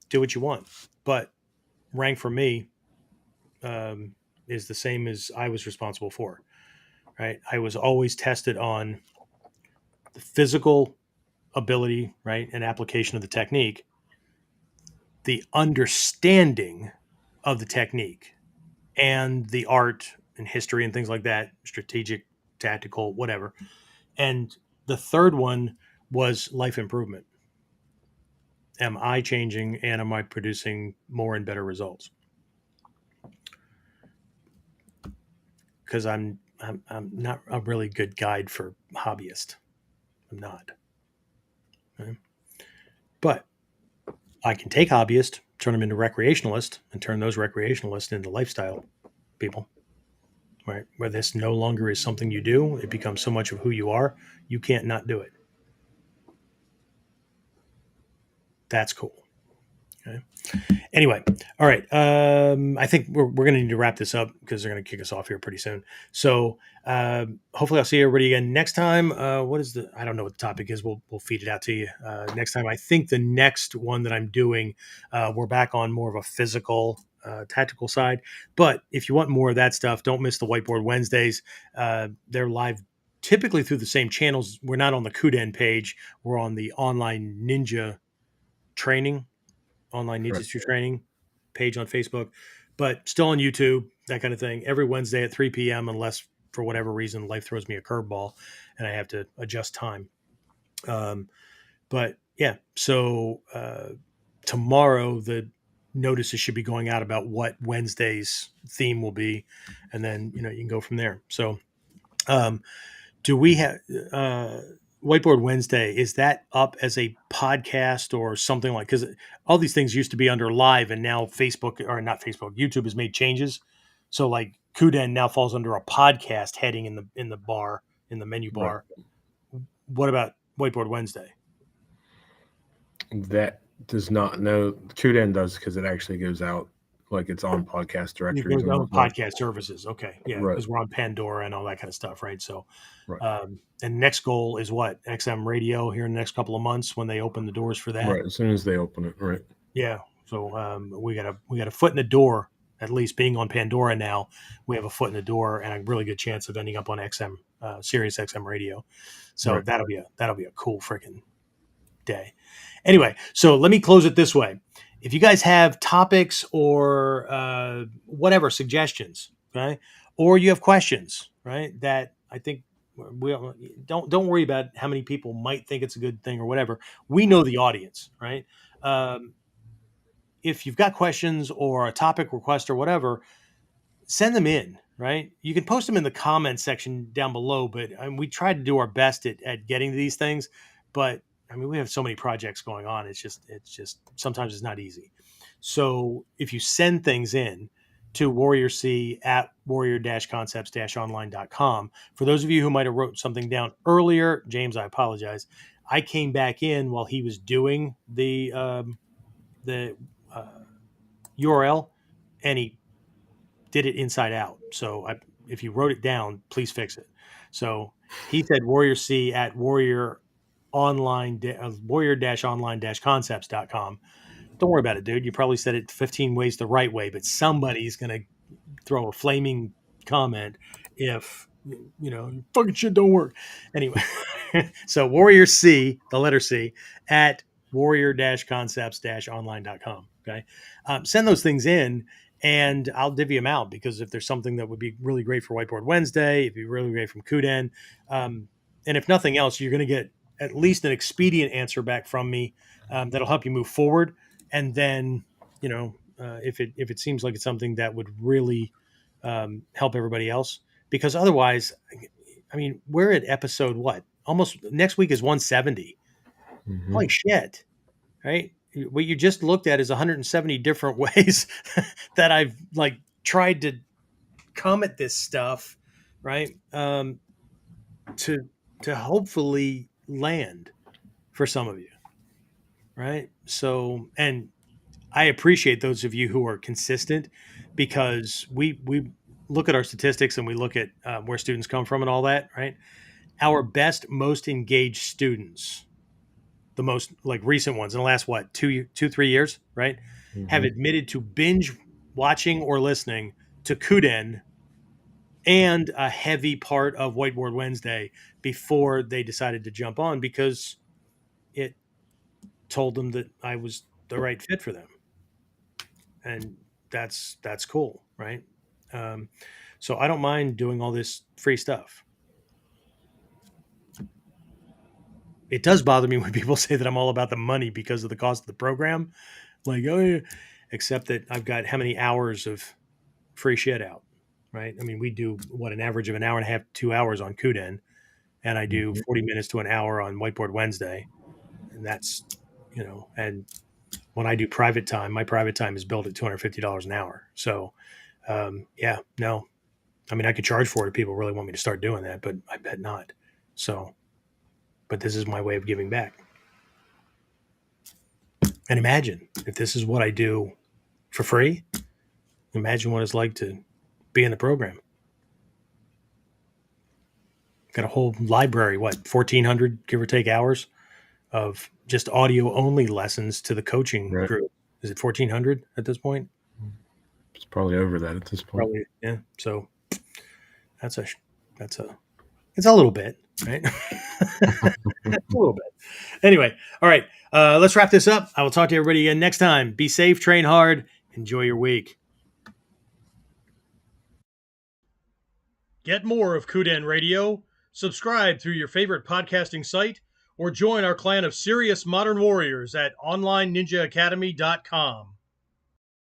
do what you want, but rank for me is the same as I was responsible for, right? I was always tested on the physical ability, right, and application of the technique, the understanding of the technique, and the art and history and things like that, strategic, tactical, whatever. And the third one was life improvement. Am I changing and am I producing more and better results? Because I'm not a really good guide for hobbyist. I'm not. Okay? But I can take hobbyists, turn them into recreationalists, and turn those recreationalists into lifestyle people. Right? Where this no longer is something you do, it becomes so much of who you are, you can't not do it. That's cool. Okay. Anyway, all right. I think we're going to need to wrap this up because they're going to kick us off here pretty soon. So hopefully I'll see everybody again next time. I don't know what the topic is. We'll feed it out to you next time. I think the next one that I'm doing, we're back on more of a physical, tactical side. But if you want more of that stuff, don't miss the Whiteboard Wednesdays. They're live typically through the same channels. We're not on the KUDEN page. We're on the online ninja training, online Ninjutsu training page on Facebook, but still on YouTube, that kind of thing. Every Wednesday at 3 p.m. unless for whatever reason life throws me a curveball and I have to adjust time. But yeah, so tomorrow the notices should be going out about what Wednesday's theme will be, and then you can go from there. So do we have Whiteboard Wednesday, is that up as a podcast or something like, because all these things used to be under live and now YouTube has made changes. So like KUDEN now falls under a podcast heading in the menu bar. Right. What about Whiteboard Wednesday? That does not know. KUDEN does because it actually goes out like it's on podcast You directories go and on whatnot. podcast services. Okay. Yeah. Right. Because we're on Pandora and all that kind of stuff. Right. So, Right. and next goal is what? XM radio here in the next couple of months when they open the doors for that. Right. As soon as they open it. Right. Yeah. So we got a foot in the door. At least being on Pandora now, we have a foot in the door and a really good chance of ending up on XM, Sirius XM radio. So Right. that'll be a cool freaking day. Anyway, so let me close it this way. If you guys have topics or whatever suggestions, okay, or you have questions, right, that I think we don't worry about how many people might think it's a good thing or whatever. We know the audience, right? If you've got questions or a topic request or whatever, send them in, right? You can post them in the comments section down below, but we try to do our best at getting to these things. But I mean, we have so many projects going on. It's just sometimes it's not easy. So if you send things in to warriorc@warrior-concepts-online.com, for those of you who might have wrote something down earlier, James, I apologize. I came back in while he was doing the URL, and he did it inside out. So if you wrote it down, please fix it. So he said Warrior C at warrior-online-concepts.com. Don't worry about it, dude. You probably said it 15 ways the right way, but somebody's going to throw a flaming comment if, fucking shit don't work. Anyway, so Warrior C, the letter C, at warrior-concepts-online.com. Okay. Send those things in and I'll divvy them out because if there's something that would be really great for Whiteboard Wednesday, it'd be really great from KUDEN. And if nothing else, you're going to get at least an expedient answer back from me that'll help you move forward. And then, if it seems like it's something that would really help everybody else, because otherwise, I mean, we're at episode what? Almost next week is 170. Mm-hmm. Holy shit. Right? What you just looked at is 170 different ways that I've tried to come at this stuff, right? To hopefully land for some of you, right? So, and I appreciate those of you who are consistent because we look at our statistics and we look at where students come from and all that, right? Our best, most engaged students, the most recent ones in the last 2-3 years, right? Mm-hmm. Have admitted to binge watching or listening to KUDEN and a heavy part of Whiteboard Wednesday before they decided to jump on because it told them that I was the right fit for them. And that's cool, right? So I don't mind doing all this free stuff. It does bother me when people say that I'm all about the money because of the cost of the program. Like, oh, yeah. Except that I've got how many hours of free shit out, right? I mean, we do an average of an hour and a half, 2 hours on KUDEN, and I do 40 minutes to an hour on Whiteboard Wednesday. And that's, and when I do private time, my private time is billed at $250 an hour. So, I mean, I could charge for it if people really want me to start doing that, but I bet not. So, but this is my way of giving back. And imagine if this is what I do for free, imagine what it's like to be in the program. Got a whole library, 1,400, give or take, hours of just audio only lessons to the coaching group. Is it 1,400 at this point? It's probably over that at this point. Probably, yeah. So it's a little bit, right? A little bit. Anyway, all right. Let's wrap this up. I will talk to everybody again next time. Be safe, train hard, enjoy your week. Get more of KUDEN Radio. Subscribe through your favorite podcasting site or join our clan of serious modern warriors at onlineninjaacademy.com.